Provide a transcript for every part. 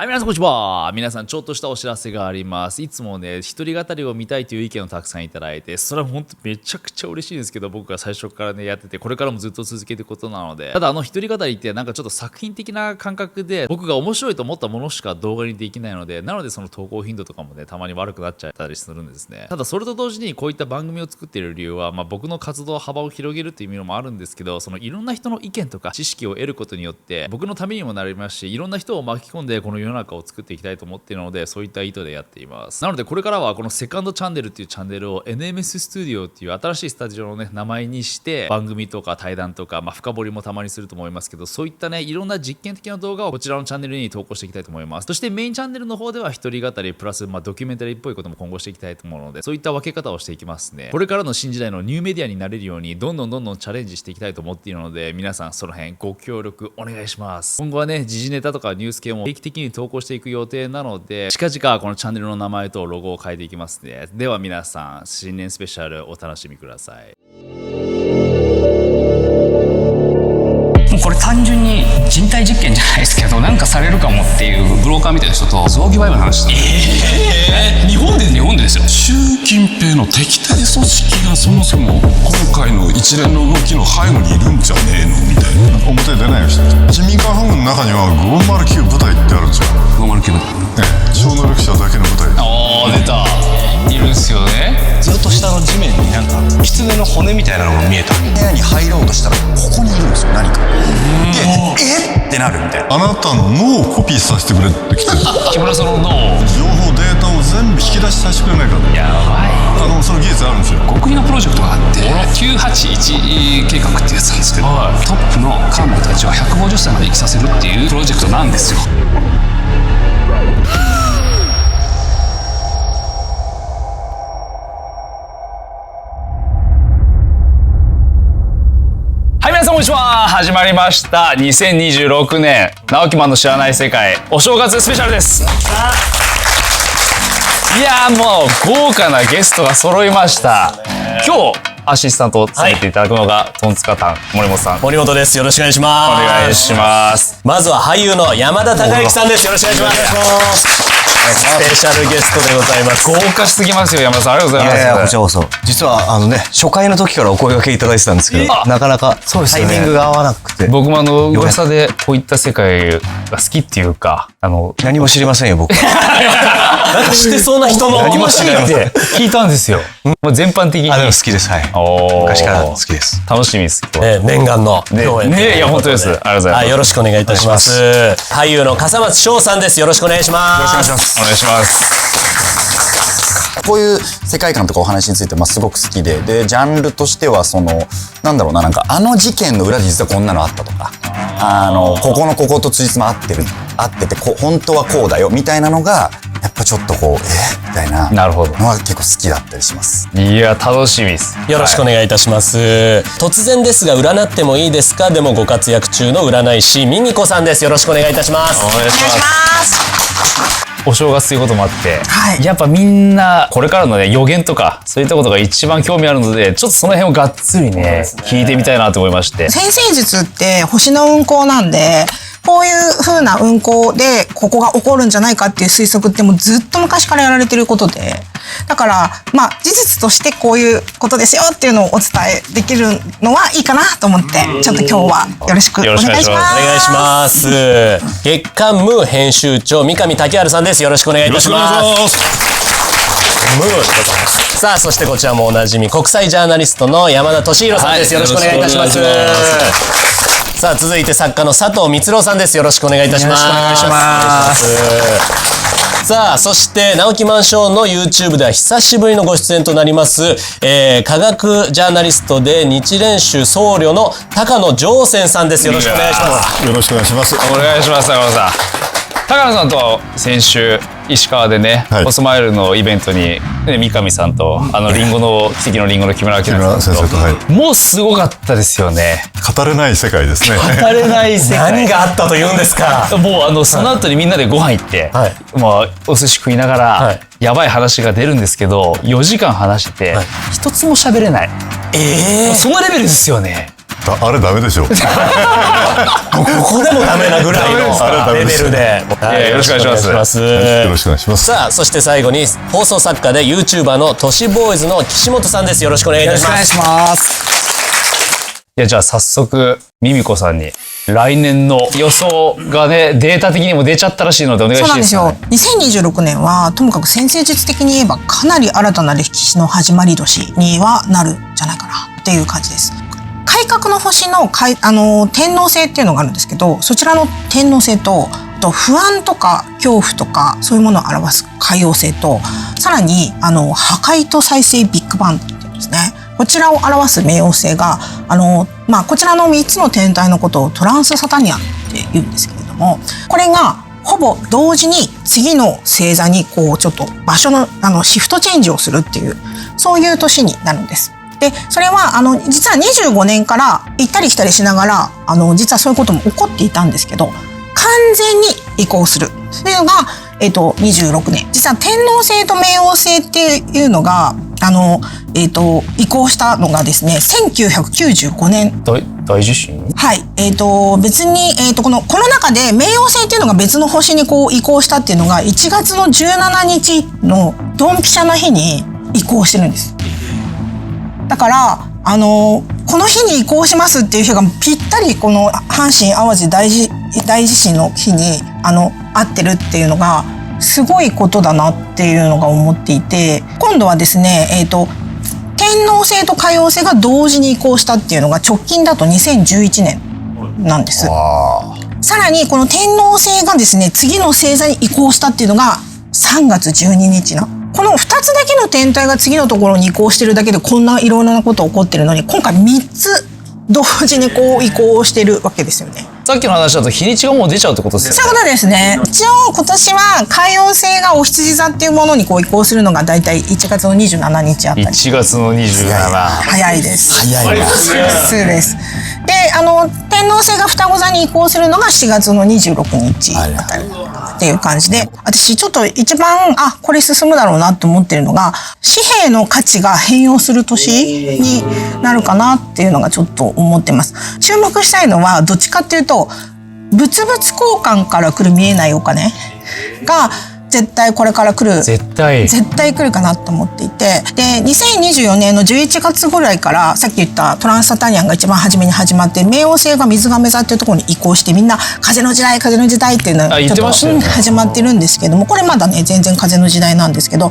はい、皆さんこんにちは。皆さんちょっとしたお知らせがあります。いつもね、一人語りを見たいという意見をたくさんいただいて、それは本当めちゃくちゃ嬉しいんですけど、僕が最初からね、やってて、これからもずっと続けていくことなので、ただ一人語りってなんかちょっと作品的な感覚で、僕が面白いと思ったものしか動画にできないので、なのでその投稿頻度とかもね、たまに悪くなっちゃったりするんですね。ただそれと同時にこういった番組を作っている理由は、僕の活動幅を広げるっていう意味もあるんですけど、そのいろんな人の意見とか知識を得ることによって、僕のためにもなりますし、いろんな人を巻き込んでこの世の中を作っていきたいと思っているので、そういった意図でやっています。なのでこれからはこのセカンドチャンネルっていうチャンネルを NMS スタジオっていう新しいスタジオのね名前にして、番組とか対談とか、深掘りもたまにすると思いますけど、そういったねいろんな実験的な動画をこちらのチャンネルに投稿していきたいと思います。そしてメインチャンネルの方では一人語りプラスドキュメンタリーっぽいことも今後していきたいと思うので、そういった分け方をしていきますね。これからの新時代のニューメディアになれるようにどんどんチャレンジしていきたいと思っているので、皆さんその辺ご協力お願いします。今後はね時事ネタとかニュース系も定期的に投稿していく予定なので、近々このチャンネルの名前とロゴを変えていきますね。では皆さん新年スペシャルお楽しみください。もうこれ単純に人体実験じゃないですけど、なんかされるかもっていうブローカーみたいな人と臓器売買の話した日本でですよ。習近平の敵対組織がそもそも今回の一連の動きの背後にいるんじゃねえのみたいな。表に出ないようにしてる。人民解放軍の中には509部隊ってあるんですよ。509部隊超能力者だけの部隊。出たいるんすよね。ずっと下の地面になんか狐の骨みたいなのが見えた。部屋に入ろうとしたらここにいるんですよ、何かで、えってなるみたいな。あなたの脳をコピーさせてくれって来てる。木村さんの脳情報データを全部引き出しさせてくれないか。やばい。その技術あるんですよ。極秘のプロジェクトがあって981計画ってやつなんですけど、トップの幹部たちを150歳まで生きさせるっていうプロジェクトなんですよ。皆さんこんにちは。始まりました2026年直木マンの知らない世界お正月スペシャルです。いやーもう豪華なゲストが揃いました。今日アシスタントを務めていただくのが、トンツカタン森本さん。森本です。よろしくお願いします。お願いします。まずは俳優の山田孝之さんです。よろしくお願いします。スペシャルゲストでございます。豪華すぎますよ山田さん、ありがとうございます。いやこちらこそ。実は初回の時からお声掛けいただいてたんですけど、なかなかタイミングが合わなくて。僕も噂でこういった世界が好きっていうか、何も知りませんよ僕。なんか知ってそうな人の何も知りませんって聞いたんですよ。もう全般的に。でも好きです。はい。昔から好きです。楽しみです。念願の共演ね。いや本当です。ありがとうございます。よろしくお願いいたします。俳優の笠松将さんです。よろしくお願いします。よろしくお願いします。お願いします。こういう世界観とかお話についてすごく好きで、ジャンルとしてはなんだろうな、なんか事件の裏で実はこんなのあったとか、ここのここと辻褄合ってて本当はこうだよみたいなのがやっぱちょっとみたいなのは結構好きだったりします。いや楽しみです。よろしくお願いいたします。突然ですが占ってもいいですかでもご活躍中の占い師ミニコさんです。よろしくお願いいたします。お願いします。お正月ということもあって、やっぱみんなこれからのね予言とかそういったことが一番興味あるので、ちょっとその辺をがっつりね聞いてみたいなと思いまして。占星術って星の運行なんで、こういう風な運行でここが起こるんじゃないかっていう推測ってもうずっと昔からやられてることで、だから事実としてこういうことですよっていうのをお伝えできるのはいいかなと思って、ちょっと今日はよろしくお願いします。お願いします。月刊ムー編集長三上竹春さんです。よろしくお願いいたします。ムーでございます。さあそしてこちらもおなじみ国際ジャーナリストの山田俊弘さんです。よろしくお願いいたします。さあ続いて作家の佐藤光郎さんです。よろしくお願いいたします。よろしくお願いします。さあそして直木マンショーの YouTube では久しぶりのご出演となります、科学ジャーナリストで日蓮宗僧侶の高野常泉さんです。よろしくお願いします。よろしくお願いします。お願いします。高野さん。高野さんと先週石川でね、オスマイルのイベントに三上さんとリンゴの奇跡のリンゴの木村明さんと、もうすごかったですよね。語れない世界ですね。語れない世界。何があったと言うんですか。もうその後にみんなでご飯行って、お寿司食いながら、やばい話が出るんですけど、4時間話してて、一つも喋れない。そのレベルですよね。あれダメでしょ。ここでもダメなぐらいのレベルで。よろしくお願いします。よろしくお願いします。さあ、そして最後に放送作家で YouTuber の都市ボーイズの岸本さんです。よろしくお願いいたします。しますいや、じゃあ早速、ミミコさんに、来年の予想がね、データ的にも出ちゃったらしいのでお願いします。そうなんですよ。2026年はともかく先生術的に言えばかなり新たな歴史の始まり年にはなるんじゃないかなっていう感じです。改革の星の天王星っていうのがあるんですけど、そちらの天王星と不安とか恐怖とかそういうものを表す海王星と、さらに破壊と再生ビッグバンっていうんですね。こちらを表す冥王星がこちらの3つの天体のことをトランスサタニアンって言うんですけれども、これがほぼ同時に次の星座にこうちょっと場所のシフトチェンジをするっていうそういう年になるんです。でそれは実は25年から行ったり来たりしながら実はそういうことも起こっていたんですけど、完全に移行するというのが26年。実は天王星と冥王星っていうのが移行したのがですね1995年。大地震？はい。別にこの中で冥王星っていうのが別の星にこう移行したっていうのが1月の17日のドンピシャの日に移行してるんです。だからこの日に移行しますっていう日がぴったりこの阪神・淡路大地震の日に合ってるっていうのがすごいことだなっていうのが思っていて、今度はですね天王星と海王星が同時に移行したっていうのが直近だと2011年なんです。さらにこの天王星がですね次の星座に移行したっていうのが3月12日な。この2つだけの天体が次のところに移行してるだけでこんないろんなこと起こってるのに、今回3つ同時にこう移行してるわけですよね。さっきの話だと日にちがもう出ちゃうってことですよね。そういうことですね。一応今年は海王星がお羊座っていうものにこう移行するのがだいたい1月の27日あったり。1月の27。早いです。早いなそうです。で天王星が双子座に移行するのが4月の26日あたりっていう感じで、私ちょっと一番これ進むだろうなと思ってるのが紙幣の価値が変容する年になるかなっていうのがちょっと思ってます。注目したいのはどっちかっていうと物々交換から来る見えないお金が絶対これから来る。絶対来るかなと思っていて、で2024年の11月ぐらいからさっき言ったトランスサタニアンが一番初めに始まって、冥王星が水亀座っていうところに移行して、みんな風の時代っていうのがちょっと始まってるんですけども、これまだね全然風の時代なんですけど、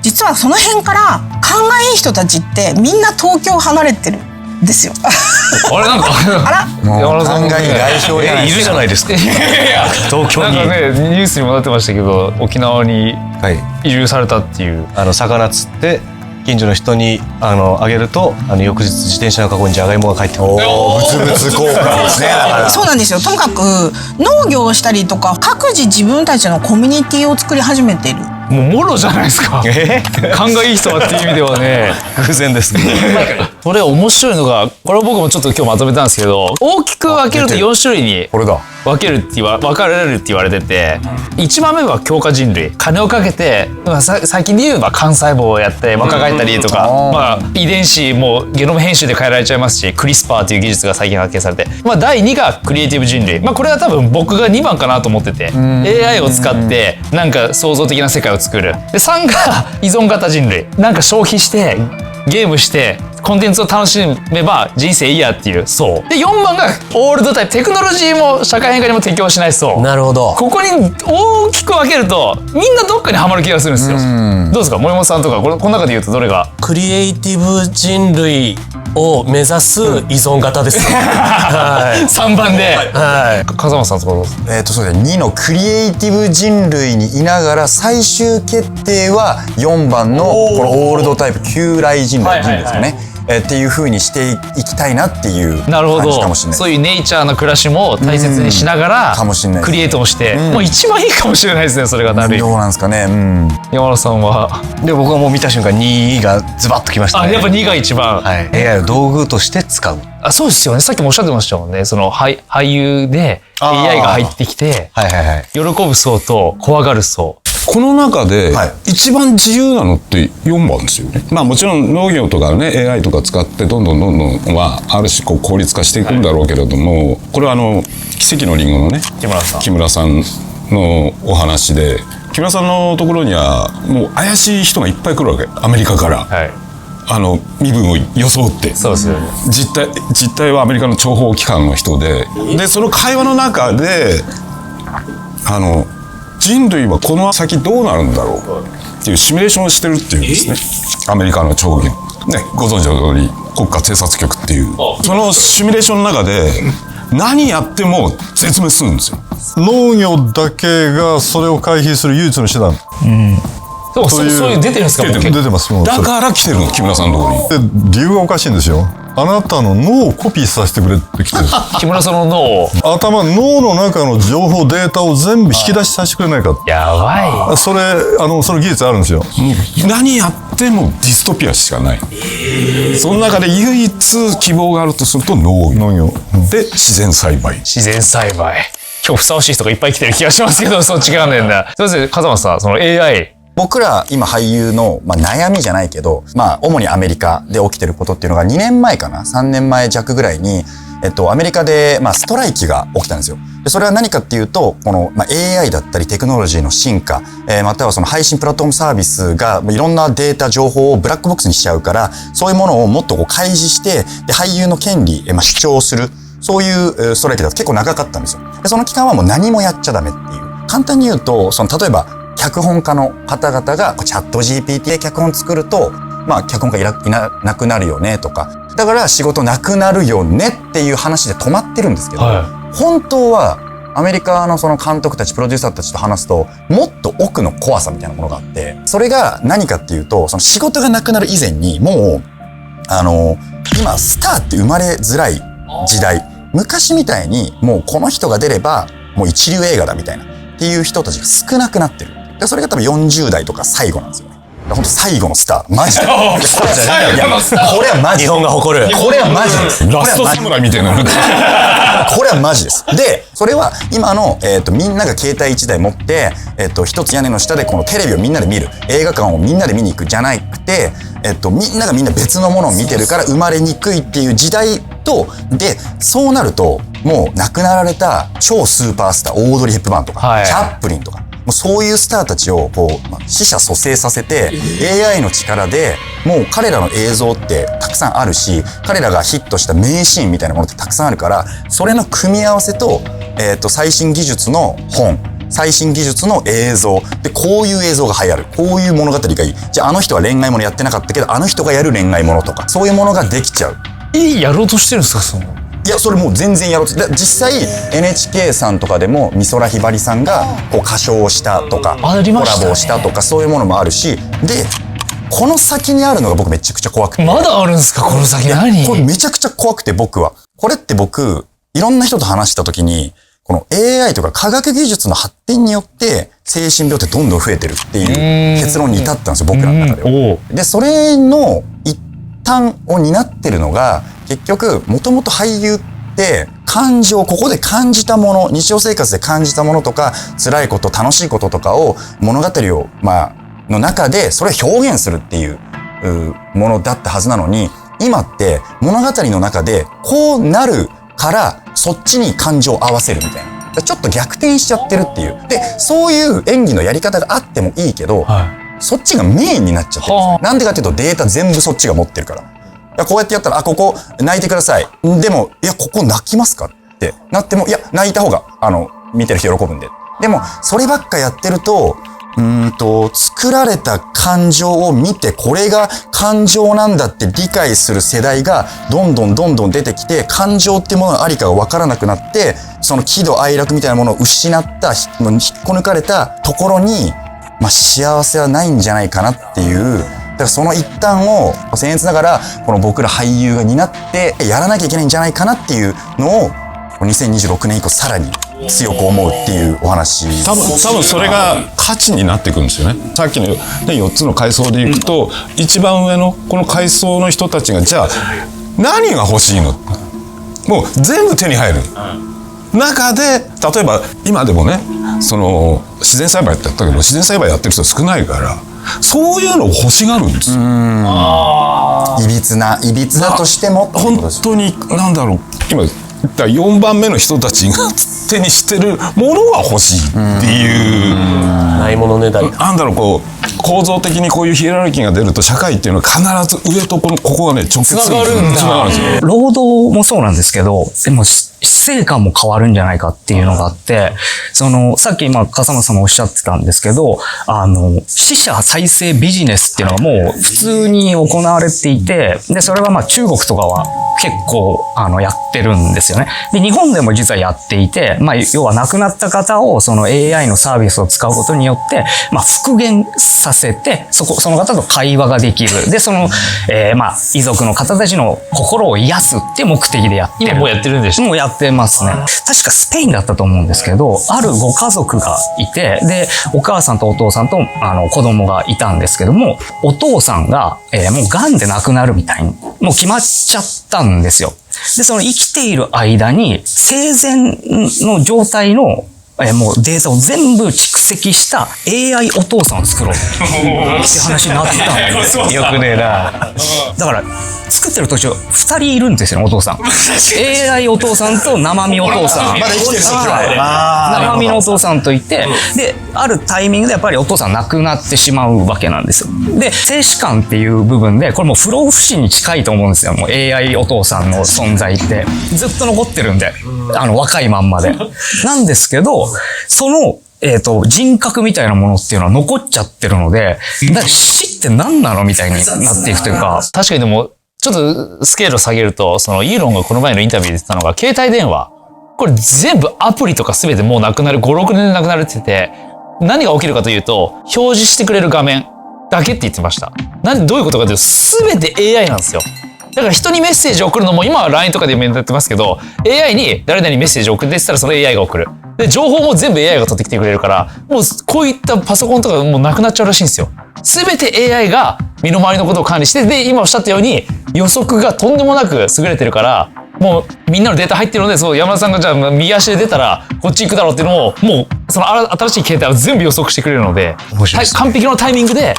実はその辺から勘がいい人たちってみんな東京離れてるですよ。あれなんかもう考え代表いるじゃないですか。東京になんかねニュースにもなってましたけど、沖縄に移住されたっていう、魚釣って近所の人にあげると翌日自転車のカゴにジャガイモが返ってくる。物々交換ですね。そうなんですよ。ともかく農業をしたりとか各自自分たちのコミュニティを作り始めている。もうもろじゃないですか。勘がいい人はっていう意味ではね偶然ですね。これ面白いのが、これは僕もちょっと今日まとめたんですけど、大きく分けると4種類に分かれるって言われてて、1番目は強化人類、金をかけて最近で言えば幹細胞をやって若返ったりとか、遺伝子もゲノム編集で変えられちゃいますし、クリスパーという技術が最近発見されて、第2がクリエイティブ人類、これは多分僕が2番かなと思ってて、 AI を使ってなんか創造的な世界を作る。で3が依存型人類、なんか消費してゲームしてコンテンツを楽しめば人生いいやっていう層で、4番がオールドタイプ、テクノロジーも社会変化にも適応しない層。なるほど。ここに大きく分けるとみんなどっかにはまる気がするんですよ。どうですか森本さんとか、この中で言うとどれが？クリエイティブ人類を目指す依存型です。3番で、風間さんとかどうですか？そうですね、2のクリエイティブ人類にいながら最終決定は4番のこのオールドタイプ旧来人類ですよね。っていう風にしていきたいなっていう感じかもしれない。そういうネイチャーの暮らしも大切にしながらクリエイトをして、もう一番いいかもしれないですね。それがなる。どうなんですかね。山田さんは？で僕はもう見た瞬間2がズバッときましたね。やっぱ2が一番。AI を道具として使う。そうですよね。さっきもおっしゃってましたもんね。その俳優で AI が入ってきて、喜ぶ層と怖がる層。この中で一番自由なのって4番ですよね。まあもちろん農業とかね AI とか使ってどんどんはある種こう効率化していくんだろうけれども、これは奇跡のリンゴのね木村さんのお話で、木村さんのところにはもう怪しい人がいっぱい来るわけ、アメリカから。身分を装って。そうですよね。実態はアメリカの諜報機関の人で、その会話の中で人類はこの先どうなるんだろうっていうシミュレーションをしてるっていうんですね、アメリカの諜報機関ね、ご存知の通り国家偵察局っていう、そのシミュレーションの中で何やっても絶滅するんですよ。農業だけがそれを回避する唯一の手段。そういう出てるんですか？出てます。だから来てるの、木村さんのところに。で理由がおかしいんですよ。あなたの脳をコピーさせてくれって来てる。木村さんの脳を脳の中の情報データを全部引き出しさせてくれないか。やばい。その技術あるんですよ。何やってもディストピアしかない。その中で唯一希望があるとすると農業、で自然栽培。今日ふさわしい人がいっぱい来てる気がしますけど、そっち側なんだ。そうですね、風間さん、その AI。僕ら今俳優の、悩みじゃないけど、主にアメリカで起きてることっていうのが2年前かな、3年前弱ぐらいに、アメリカで、ストライキが起きたんですよ。でそれは何かっていうと、この、AI だったりテクノロジーの進化、またはその配信プラットフォームサービスがいろんなデータ情報をブラックボックスにしちゃうから、そういうものをもっとこう開示して、で俳優の権利、主張する、そういうストライキだと結構長かったんですよ。でその期間はもう何もやっちゃダメっていう。簡単に言うと、例えば脚本家の方々がチャット GPT で脚本作ると、脚本家いなくなるよねとか、だから仕事なくなるよねっていう話で止まってるんですけど、本当はアメリカのその監督たちプロデューサーたちと話すと、もっと奥の怖さみたいなものがあって、それが何かっていうと、その仕事がなくなる以前にもう今スターって生まれづらい時代、昔みたいにもうこの人が出ればもう一流映画だみたいなっていう人たちが少なくなってる。でそれが多分40代とか最後なんですよね。本当最後のスター、マジで。これはマジ。日本が誇る。これはマジです。ラストサムライみたいな。これはマジです。で、それは今のみんなが携帯1台持って一つ屋根の下でこのテレビをみんなで見る、映画館をみんなで見に行くじゃなくて、みんながみんな別のものを見てるから生まれにくいっていう時代と、でそうなるともう亡くなられた超スーパースターオードリー・ヘップバーンとか、チャップリンとか。もうそういうスターたちをこう死者蘇生させて AI の力でもう彼らの映像ってたくさんあるし、彼らがヒットした名シーンみたいなものってたくさんあるから、それの組み合わせと、最新技術の本、最新技術の映像で、こういう映像が流行る、こういう物語がいい、じゃああの人は恋愛物やってなかったけどあの人がやる恋愛物とか、そういうものができちゃう。やろうとしてるんですか？そのいや、それもう全然やろうと。実際 NHK さんとかでも美空ひばりさんがこう歌唱をしたとか、コラボをしたとか、そういうものもあるし、でこの先にあるのが僕めちゃくちゃ怖くて。まだあるんですか？この先何？これめちゃくちゃ怖くて、僕はこれって僕いろんな人と話した時に、この AI とか科学技術の発展によって精神病ってどんどん増えてるっていう結論に至ったんですよ、僕らの中では。でそれの一端を担ってるのが、結局もともと俳優って感情、ここで感じたもの、日常生活で感じたものとか、辛いこと楽しいこととかを物語をの中でそれを表現するっていうものだったはずなのに、今って物語の中でこうなるからそっちに感情を合わせるみたいな、ちょっと逆転しちゃってるっていう。でそういう演技のやり方があってもいいけど、そっちがメインになっちゃってるんですよ。なんでかっていうとデータ全部そっちが持ってるから。こうやってやったら、ここ泣いてください。でもここ泣きますかってなっても、泣いた方が見てる人喜ぶんで。でもそればっかやってると、作られた感情を見て、これが感情なんだって理解する世代がどんどん出てきて、感情っていうものがありかが分からなくなって、その喜怒哀楽みたいなものを失った、引っこ抜かれたところに、幸せはないんじゃないかなっていう。だからその一端を僭越ながらこの僕ら俳優が担ってやらなきゃいけないんじゃないかなっていうのを2026年以降さらに強く思うっていうお話。多分それが価値になっていくんですよね。さっきの、4つの階層でいくと、一番上のこの階層の人たちがじゃあ何が欲しいの、もう全部手に入る。中で例えば今でもねその自然栽培ってやったけど自然栽培やってる人少ないからそういうのを欲しがるんですよ。いびつだとしても本当になんだろう今言った4番目の人たちが手にしてるものが欲しいっていうないものねだり。なんだろうこう構造的にこういうヒエラルキーが出ると社会っていうのは必ず上とここがね直結する。つながるんですよ。労働もそうなんですけど、でも死生観も変わるんじゃないかっていうのがあって、さっき今笠間さんもおっしゃってたんですけど、死者再生ビジネスっていうのがもう普通に行われていて、で、それは中国とかは結構やってるんですよね。で、日本でも実はやっていて、要は亡くなった方をその AI のサービスを使うことによって、復元させて、その方と会話ができる。で、遺族の方たちの心を癒すっていう目的でやってる。今もうやってるんでしょ？もうやってますね。確かスペインだったと思うんですけど、あるご家族がいて、で、お母さんとお父さんと子供がいたんですけども、お父さんが、もう癌で亡くなるみたいに、もう決まっちゃったんですよ。で、その生きている間に、生前の状態のもうデータを全部蓄積した AI お父さんを作ろうって話になったんですよ。よくねえな。だから作ってる途中2人いるんですよね、お父さん。AI お父さんと生身お父さん。まだ生きてる時は生身のお父さんといて、であるタイミングでやっぱりお父さん亡くなってしまうわけなんですよ。で生死観っていう部分でこれもう不老不死に近いと思うんですよ。もう AI お父さんの存在ってずっと残ってるんで、若いまんまでなんですけど、その人格みたいなものっていうのは残っちゃってるので、だから死って何なのみたいになっていくというか。確かにでも、ちょっとスケールを下げると、イーロンがこの前のインタビューで言ってたのが、携帯電話。これ全部アプリとか全てもうなくなる、5、6年でなくなるって言ってて、何が起きるかというと、表示してくれる画面だけって言ってました。どういうことかというと、全て AI なんですよ。だから人にメッセージを送るのも、今は LINE とかでやってますけど、AI に誰々にメッセージを送ってって言ったらその AI が送る。で、情報も全部 AI が取ってきてくれるから、もうこういったパソコンとかもうなくなっちゃうらしいんですよ。すべて AI が身の回りのことを管理して、で、今おっしゃったように予測がとんでもなく優れてるから、もうみんなのデータ入ってるので、山田さんがじゃあ右足で出たらこっち行くだろうっていうのを、もうその新しい携帯を全部予測してくれるので、完璧のタイミングで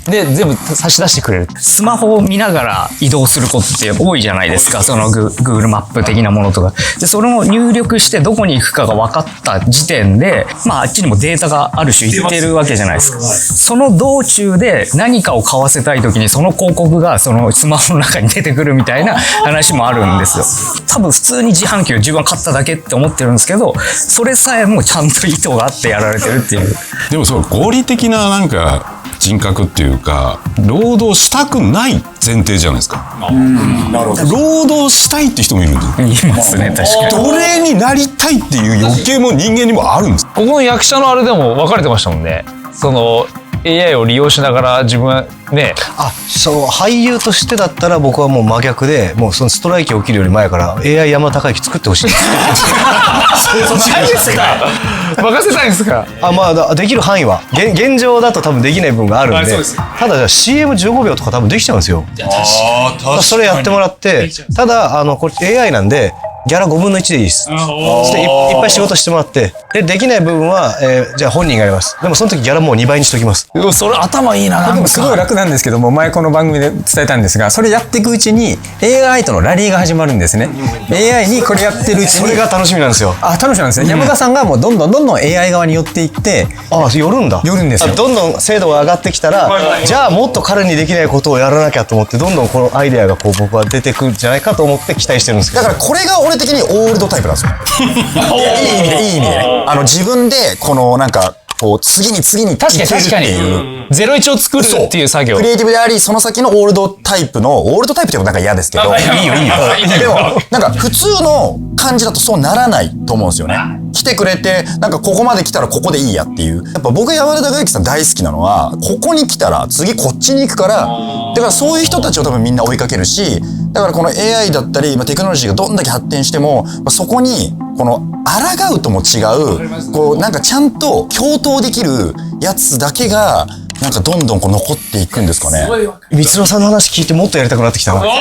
全部差し出してくれる。スマホを見ながら移動することって多いじゃないですか。そのGoogle マップ的なものとか。で、それを入力してどこに行くかが分かった時点で、あっちにもデータがある種いってるわけじゃないですか。その道中で何かを買わせたい時にその広告がそのスマホの中に出てくるみたいな話もあるんですよ。多分普通に自販機を自分は買っただけって思ってるんですけど、それさえもちゃんと意図があってやられてるっていう。でも合理的な人格っていうか労働したくない前提じゃないですか。労働したいって人もいるんですよ。いますね、確かに。奴隷になりたいっていう欲求も人間にもあるんです。ここの役者のあれでも分かれてましたもんね。AI を利用しながら自分ね。そう俳優としてだったら僕はもう真逆で、もうそのストライキ起きるより前から AI 山田孝之作ってほしい。そうですか。任せたいんですか。できる範囲は現状だと多分できない部分があるんで、ただCM15 秒とか多分できちゃうんですよ。それやってもらって、ただこれ AI なんでギャラ5分の1でいいです。いっぱい仕事してもらって、できない部分は、じゃあ本人がやります。でもその時ギャラもう2倍にしときます。それ頭いいな。でもすごい楽なんですけども、前この番組で伝えたんですが、それやっていくうちに AI とのラリーが始まるんですね。AI にこれやってるうちにそれが楽しみなんですよ。楽しみなんですね。山田さんがもうどんどん AI 側に寄っていって、寄るんだ。寄るんですよ。どんどん精度が上がってきたら、じゃあもっと彼にできないことをやらなきゃと思って、どんどんこのアイデアが僕は出てくるんじゃないかと思って期待してるんですけど。だからこれが俺的にオールドタイプなんですよ。いい意味でね。自分で次に確かに01を作るっていう作業。クリエイティブであり、その先のオールドタイプっても嫌ですけど。いいよ。でも、普通の感じだとそうならないと思うんですよね。来てくれて、ここまで来たらここでいいやっていう。やっぱ僕が山田孝之さん大好きなのは、ここに来たら次こっちに行くから、だからそういう人たちを多分みんな追いかけるし、だからこの AI だったり、テクノロジーがどんだけ発展しても、そこに、抗うとも違う、ちゃんと共闘できるやつだけが、なんかどんどんこう残っていくんですかね。三郎さんの話聞いてもっとやりたくなってきたな。だか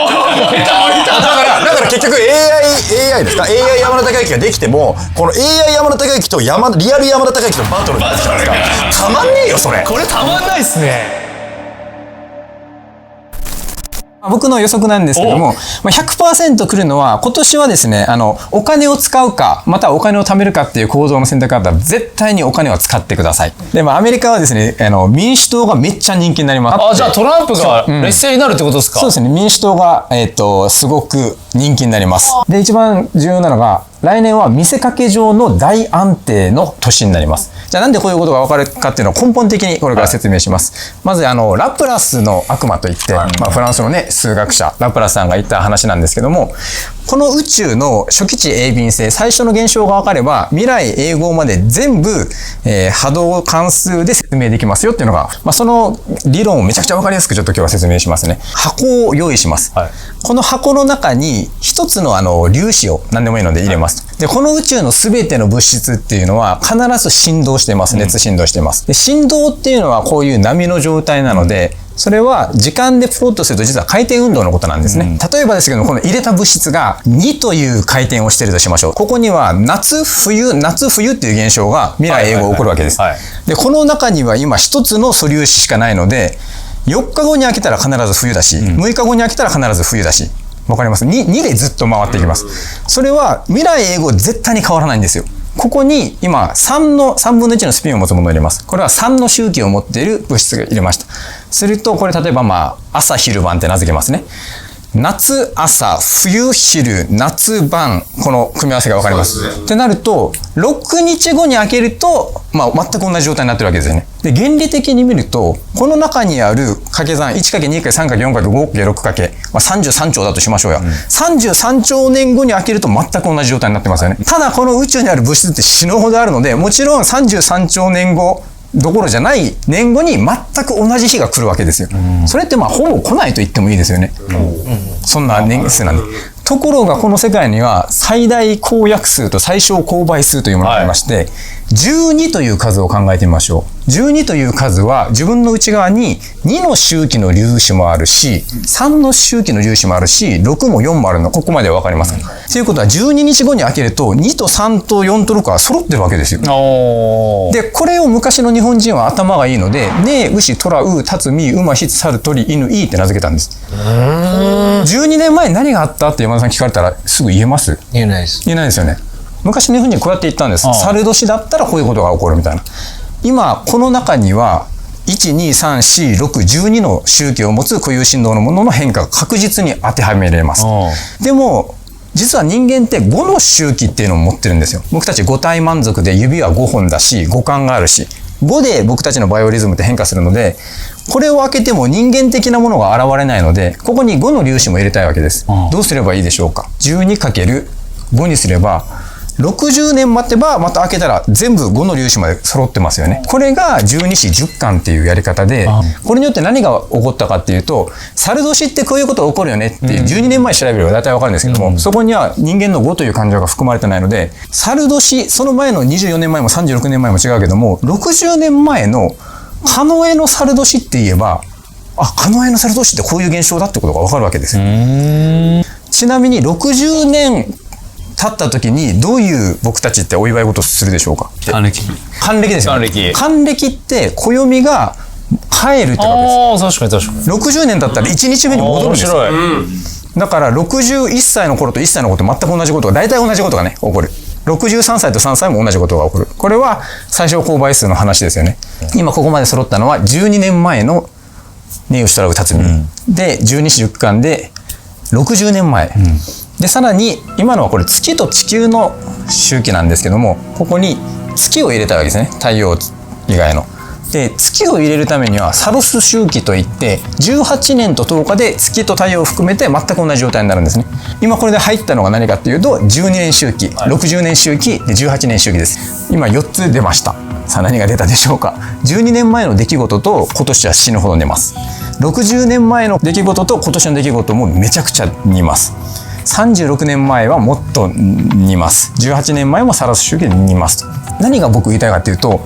ら結局 AI ですか AI 山田孝之ができても、この AI 山田孝之とリアル山田孝之のバトルになってきたんですか。たまんねえよそれ。これたまんないっすね。僕の予測なんですけども、100% 来るのは、今年はですね、お金を使うか、またはお金を貯めるかっていう構造の選択だったら、絶対にお金を使ってください。でもアメリカはですね、民主党がめっちゃ人気になります。あ、じゃあトランプが劣勢になるってことですか？そうですね、民主党が、すごく人気になります。で、一番重要なのが、来年は見せかけ上の大安定の年になります。じゃあなんでこういうことが分かるかっていうのを根本的にこれから説明します。まずラプラスの悪魔といって、フランスのね、数学者、ラプラスさんが言った話なんですけども、この宇宙の初期値鋭敏性、最初の現象が分かれば、未来永劫まで全部、波動関数で説明できますよっていうのが、その理論をめちゃくちゃ分かりやすくちょっと今日は説明しますね。箱を用意します。この箱の中に一つの粒子を何でもいいので入れます。で、この宇宙の全ての物質っていうのは必ず振動してます。熱振動してます。で、振動っていうのはこういう波の状態なので、それは時間でプロットすると実は回転運動のことなんですね。例えばですけど、この入れた物質が2という回転をしているとしましょう。ここには夏冬っていう現象が未来永劫起こるわけです。で、この中には今一つの素粒子しかないので、4日後に開けたら必ず冬だし、6日後に開けたら必ず冬だし。わかります？ 2 でずっと回っていきます。それは未来永劫絶対に変わらないんですよ。ここに今3分の1のスピンを持つものを入れます。これは3の周期を持っている物質が入れました。するとこれ例えば朝昼晩って名付けますね。夏朝冬昼夏晩、この組み合わせが分かります。ってなると6日後に開けると、全く同じ状態になってるわけですよね。で、原理的に見るとこの中にある掛け算 1×2×3×4×5×6×33 兆だとしましょうよ。33兆年後に開けると全く同じ状態になってますよね。ただこの宇宙にある物質って死ぬほどあるので、もちろん33兆年後どころじゃない年後に全く同じ日が来るわけですよ。それってほぼ来ないと言ってもいいですよね。そんな年数なんで。ところがこの世界には最大公約数と最小公倍数というものがありまして、12という数を考えてみましょう。12という数は自分の内側に2の周期の粒子もあるし、3の周期の粒子もあるし、6も4もあるの。ここまでは分かりますか？ということは12日後に開けると2と3と4と6は揃ってるわけですよ。で、これを昔の日本人は頭がいいので、ねえ、牛、虎、う、たつ、み、馬、ひつ、猿、鳥、犬、いいって名付けたんです。12年前に何があったって山田さん聞かれたらすぐ言えます？言えないです。言えないですよね。昔の日本人こうやって言ったんです。猿年だったらこういうことが起こるみたいな。今この中には1,2,3,4,6,12の周期を持つ固有振動のものの変化が確実に当てはめられます。でも実は人間って5の周期っていうのを持ってるんですよ。僕たち5体満足で指は5本だし、五感があるし、5で僕たちのバイオリズムって変化するので、これを開けても人間的なものが現れないので、ここに5の粒子も入れたいわけです。どうすればいいでしょうか。12×5 にすれば60年待てばまた開けたら全部5の粒子まで揃ってますよね。これが十二支十環っていうやり方で、これによって何が起こったかっていうと、猿年ってこういうことが起こるよねっていう12年前調べれば大体わかるんですけども、そこには人間の5という感情が含まれてないので、猿年、その前の24年前も36年前も違うけども、60年前の狩野の猿年って言えば、狩野の猿年ってこういう現象だってことがわかるわけですよ。ちなみに60年経った時にどういう僕たちってお祝い事するでしょうか。還暦ですよね。還暦って暦が帰るってわけです。確かに60年経ったら1日目に戻るんですよ。だから61歳の頃と1歳の頃と全く同じことが、大体同じことがね起こる。63歳と3歳も同じことが起こる。これは最小公倍数の話ですよね。今ここまで揃ったのは12年前のね、吉虎辰巳で12支10巻で60年前、でさらに今のはこれ月と地球の周期なんですけども、ここに月を入れたわけですね。太陽以外の。で月を入れるためにはサロス周期といって、18年と10日で月と太陽を含めて全く同じ状態になるんですね。今これで入ったのが何かっていうと、12年周期、60年周期で18年周期です。今4つ出ました。さあ何が出たでしょうか。12年前の出来事と今年は死ぬほど出ます。60年前の出来事と今年の出来事もめちゃくちゃ似ます。36年前はもっと似ます。18年前もサラス周期で似ますと。何が僕言いたいかっていうと、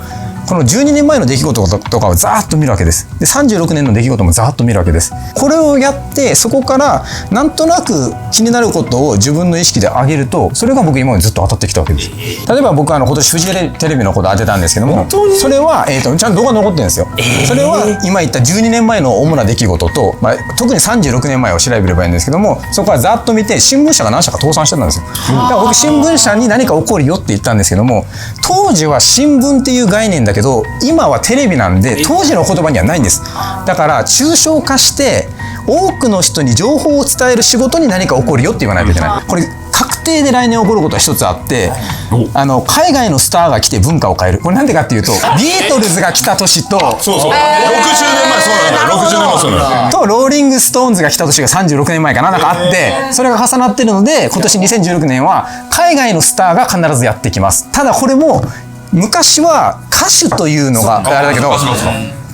この12年前の出来事とかをざーっと見るわけです。で、36年の出来事もざーっと見るわけです。これをやって、そこからなんとなく気になることを自分の意識で上げると、それが僕今までずっと当たってきたわけです。例えば僕今年フジテレビのこと当てたんですけども、それは、ちゃんと動画残ってるんですよ。それは今言った12年前の主な出来事と、特に36年前を調べればいいんですけども、そこはざっと見て新聞社が何社か倒産してたんですよ。だから僕新聞社に何か起こるよって言ったんですけども、当時は新聞っていう概念だけど、今はテレビなんで当時の言葉にはないんです。だから抽象化して多くの人に情報を伝える仕事に何か起こるよって言わないといけない。これ確定で来年起こることは一つあって、海外のスターが来て文化を変える。これなんでかっていうと、ビートルズが来た年と、そうそう、60年前そうなんだよ。60年前そうなんだよ。とローリングストーンズが来た年が36年前かなんかあって、それが重なってるので、今年2016年は海外のスターが必ずやってきます。ただこれも昔は歌手というのがあれだけど、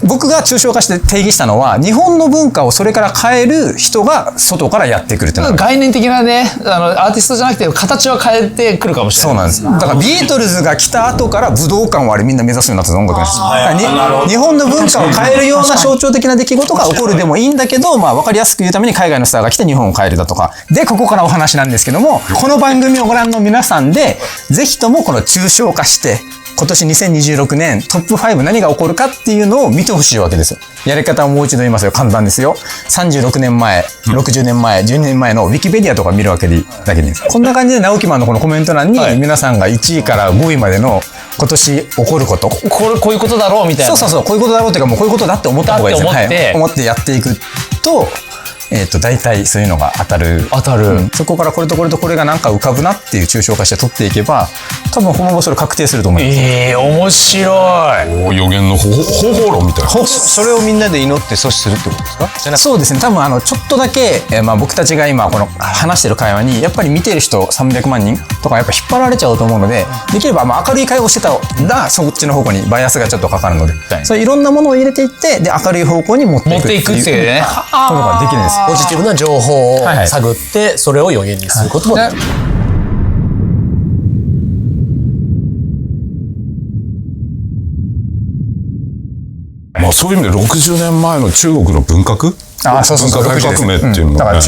僕が抽象化して定義したのは、日本の文化をそれから変える人が外からやってくるっていうの。概念的なね、アーティストじゃなくて形は変えてくるかもしれない。そうなんです。だからビートルズが来た後から武道館をあれみんな目指すようになった音楽なんです。日本の文化を変えるような象徴的な出来事が起こるでもいいんだけど、分かりやすく言うために海外のスターが来て日本を変えるだとか。で、ここからお話なんですけども、この番組をご覧の皆さんで、ぜひともこの抽象化して、今年2026年トップ5何が起こるかっていうのを見てほしいわけですよ。やり方をもう一度言いますよ。簡単ですよ。36年前、60年前、12年前のウィキペディアとか見るわけだけでいいんです。こんな感じで直木マンのこのコメント欄に皆さんが1位から5位までの今年起こること。こういうことだろうみたいな。そう、こういうことだろうっていうかもうこういうことだって思った方がいいですね。思ってやっていくと、大体そういうのが当たる。そこからこれとこれとこれがなんか浮かぶなっていう抽象化して取っていけば、多分ほぼそれ確定すると思います。面白い。予言の方法論みたいな。それをみんなで祈って阻止するってことですか？そうですね。多分ちょっとだけ、僕たちが今この話してる会話にやっぱり見てる人300万人とかやっぱ引っ張られちゃうと思うので、できれば明るい会話をしてたらそっちの方向にバイアスがちょっとかかるので、そういろんなものを入れていって、で明るい方向に持っていくっていうね、ことができるんです。ポジティブな情報を探って、それを予言にすることもできる。そういう意味で60年前の中国の文革？文化大革命っていうのがね、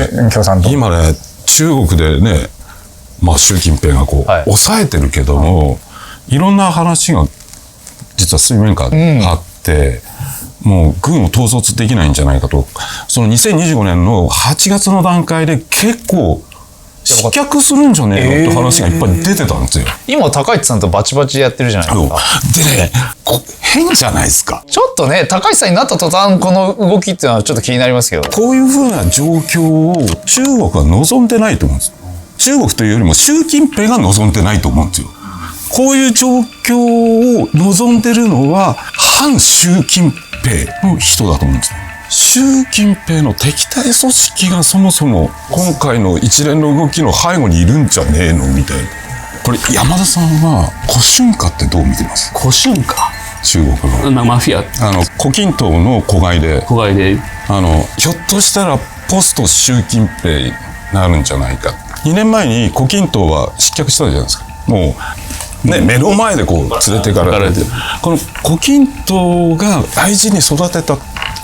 今ね、中国でね、習近平が抑えてるけども、いろんな話が実は水面下であって、もう軍を統率できないんじゃないかと。その2025年の8月の段階で結構失脚するんじゃねえのって話がいっぱい出てたんですよ。今高市さんとバチバチやってるじゃないですか。でね、変じゃないですか。ちょっとね、高市さんになった途端この動きっていうのはちょっと気になりますけど。こういう風な状況を中国は望んでないと思うんです。中国というよりも習近平が望んでないと思うんですよ。こういう状況を望んでるのは反習近平の人だと思うんです。習近平の敵対組織がそもそも今回の一連の動きの背後にいるんじゃねえのみたいな。これ山田さんは胡春華ってどう見てます？胡春華、中国のマフィア、胡錦涛の子飼いでひょっとしたらポスト習近平になるんじゃないか。2年前に胡錦涛は失脚したじゃないですか。もうね、目の前で連れてかれて、この胡錦涛が大事に育てた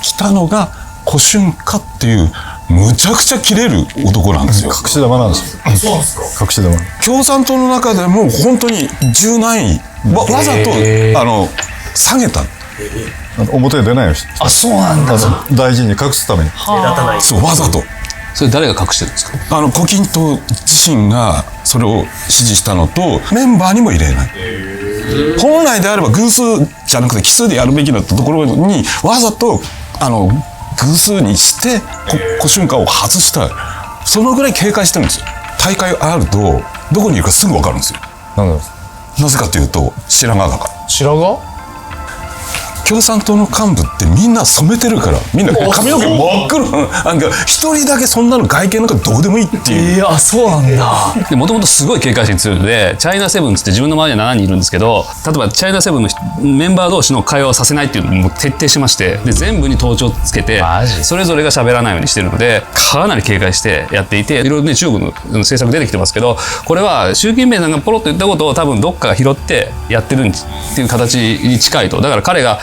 きたのが胡春華っていうむちゃくちゃ切れる男なんですよ。隠し玉なんですよ。そうですか。隠し玉。共産党の中でも本当に柔軟位わざと下げた。表に出ないようにして。そうなんだ。大事に隠すために。そうわざと。それ誰が隠してるんですか？胡錦涛自身がそれを指示したのと、メンバーにも入れない。本来であれば偶数じゃなくて奇数でやるべきだったところにわざと偶数にして胡春華を外したい。そのぐらい警戒してるんですよ。大会あるとどこにいるかすぐ分かるんですよ。なぜかというと白髪だから。白髪？共産党の幹部ってみんな染めてるから、みんな髪の毛真っ黒なの。なんか一人だけそんなの外見なんかどうでもいいっていう。いや、そうなんだ。で、もともとすごい警戒心強いので、チャイナセブンって自分の周りには7人いるんですけど、例えばチャイナセブンのメンバー同士の会話をさせないっていうのを徹底しまして、で、全部に盗聴つけて、それぞれが喋らないようにしてるので、かなり警戒してやっていて、いろいろね、中国の政策出てきてますけど、これは習近平さんがポロッと言ったことを多分どっかが拾ってやってるっていう形に近いと。だから彼が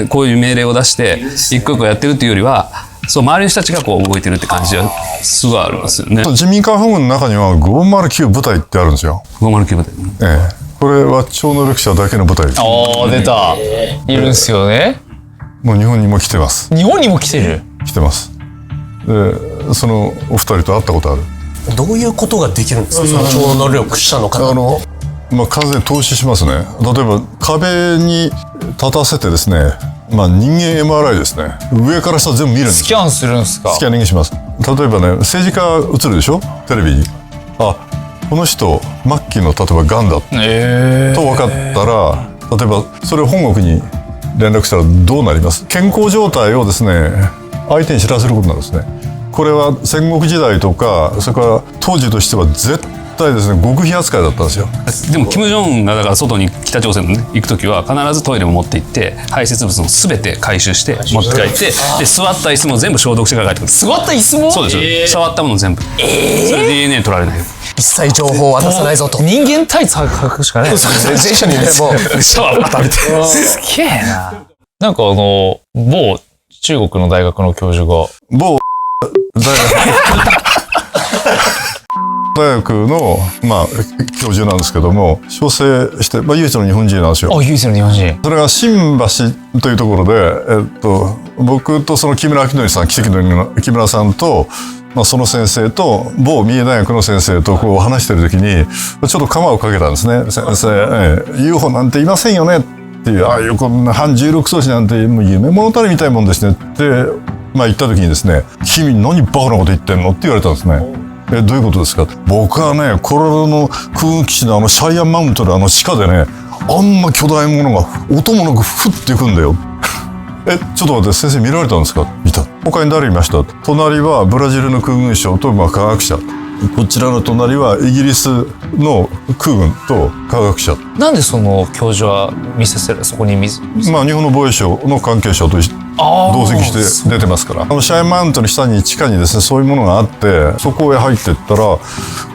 こういう命令を出して一個一個やってるっていうよりは、そう周りの人たちがこう動いてるって感じはすごいありますよね。人民解放軍の中には509部隊ってあるんですよ。509部隊。これは超能力者だけの部隊です。出た。いるんすよね。もう日本にも来てます。日本にも来てる。来てます。で、そのお二人と会ったことある。どういうことができるんですか、その超能力者の方。完全に投資しますね。例えば壁に立たせてですね、人間 MRI ですね。上から下全部見るんです。スキャンするんですか？スキャニングします。例えばね、政治家映るでしょ？テレビに。あ、この人末期の例えば癌だと分かったら、例えばそれを本国に連絡したらどうなります？健康状態をですね、相手に知らせることなんですね。これは戦国時代とか、それから当時としては絶対ですね、極秘扱いだったんですよ。でも金正恩がだから外に北朝鮮のね行く時は必ずトイレも持って行って排泄物も全て回収して持って帰って、で座った椅子も全部消毒してから帰ってくる。座った椅子も？そうです。触ったもの全部。それ DNA 取られない。一切情報を渡さないぞと。人間タイツ履くしかない。そうですね。全社にね、もうシャワー当たって。すげえな。なんか某中国の大学の教授が某大学の教授なんですけども、小生して、唯一の日本人なんですよ。唯一の日本人。それが新橋というところで、僕とその木村明則さん、奇跡の木村さんと、その先生と某三重大学の先生とこう話してる時にちょっと鎌をかけたんですね。先生、UFO なんていませんよねっていう、ああいうこんな反16装置なんてもう夢物語みたいもんですねって言った時にですね、君何バカなこと言ってんのって言われたんですね。どういうことですか？僕はね、コロラドの空軍基地のシャイアンマウントで地下でね、あんな巨大なものが音もなくふっていくんだよ。ちょっと待って、先生見られたんですか？見た。他に誰いました？隣はブラジルの空軍省と科学者。こちらの隣はイギリスの空軍と科学者。なんでその教授はそこに日本の防衛省の関係者と同席して出てますから。シャインマウントの下に地下にですね、そういうものがあって、そこへ入っていったらド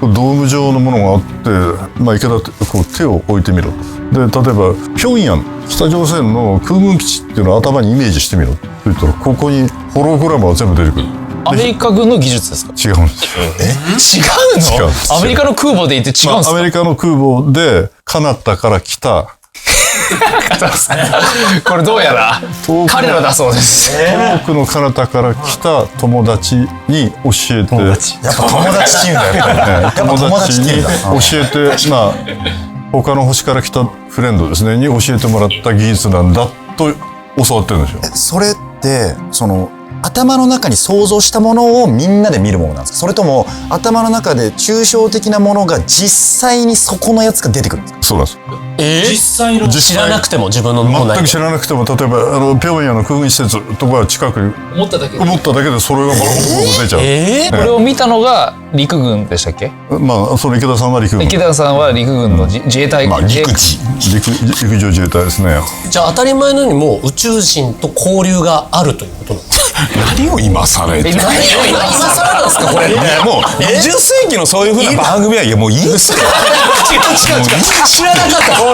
ーム状のものがあって、池田こう手を置いてみろ。で、例えば平壌、北朝鮮の空軍基地っていうのを頭にイメージしてみろと言ったら、ここにホログラムが全部出てくる。アメリカ軍の技術ですか？違うんです。違うの？アメリカの空母でいて違うんですか？アメリカの空母でカナダから来たこれどうやら彼らだそうです。遠くのカナダから来た友達に教えて、やっぱ友達っていうんだよ。友達に教えて、他の星から来たフレンドですねに教えてもらった技術なんだと教わってるんですよ。それって頭の中に想像したものをみんなで見るものなんですか？それとも頭の中で抽象的なものが実際にそこのやつが出てくるんですか？そうなんです。実際の知らなくても自分の脳内全く知らなくても、例えば平壌の空軍施設とか近くに思っただけでそれが出ちゃう。これを見たのが陸軍でしたっけ？その池田さんは陸軍。池田さんは陸軍の自衛隊。陸上自衛隊ですね。じゃあ当たり前のようにもう宇宙人と交流があるということなんですか？何を今更言って何を今更なんですかこれ？もう20世紀のそういう風な番組はもういいですよ。違う知らなかった。俺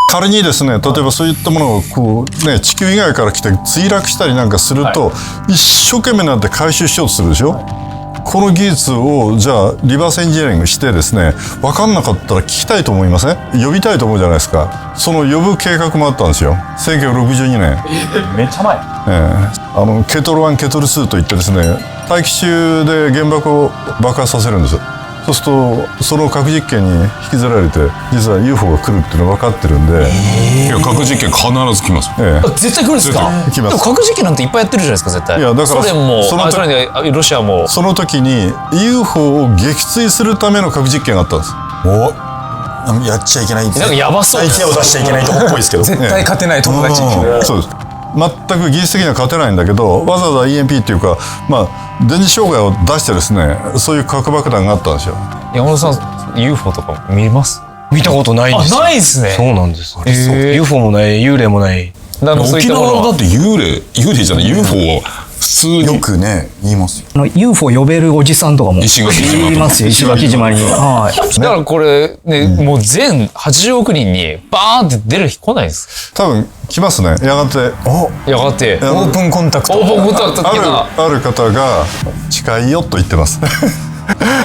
仮にですね、例えばそういったものを地球以外から来て墜落したりなんかすると、一生懸命なんて回収しようとするでしょ。この技術をじゃあリバースエンジニアリングしてですね、分かんなかったら聞きたいと思いません？呼びたいと思うじゃないですか。その呼ぶ計画もあったんですよ。1962年。めっちゃ前。ケトル1、ケトル2といってですね、大気中で原爆を爆発させるんです。そうするとその核実験に引きずられて、実は UFO が来るっていうのが分かってるんで。いや、核実験必ず来ます。絶対来るんですか？来ます。でも核実験なんていっぱいやってるじゃないですか、絶対。いや、だからソ連もそれでロシアも。その時に UFO を撃墜するための核実験があったんです。おやっちゃいけない。なんかやばそうです。手を出しちゃいけないとこっぽいですけど。絶対勝てない友達。そうです。全く技術的には勝てないんだけど、わざわざ EMP っていうか、電磁障害を出してですね、そういう核爆弾があったんですよ。山本さん UFO とか見ます？見たことないんですよ。ないですね。そうなんです。UFO もない、幽霊もない。沖縄だって幽霊じゃない UFO を普通によくね言いますよ。UFO 呼べるおじさんとかも石垣島いますよ、石垣島に。はい。だからこれね、もう全80億人にバーンって出る日来ないんです多分来ますね。やがて。やがてオープンコンタクト。オープンコンタクト的なある方が近いよと言ってます。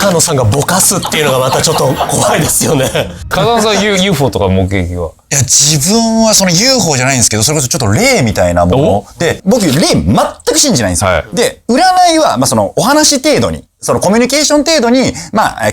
高野さんがぼかすっていうのがまたちょっと怖いですよね。風間さん UFO とか目撃は？いや、自分はその UFO じゃないんですけど、それこそちょっと霊みたいなもので、僕霊全く信じないんですよ。で、占いは、そのお話程度に、そのコミュニケーション程度に、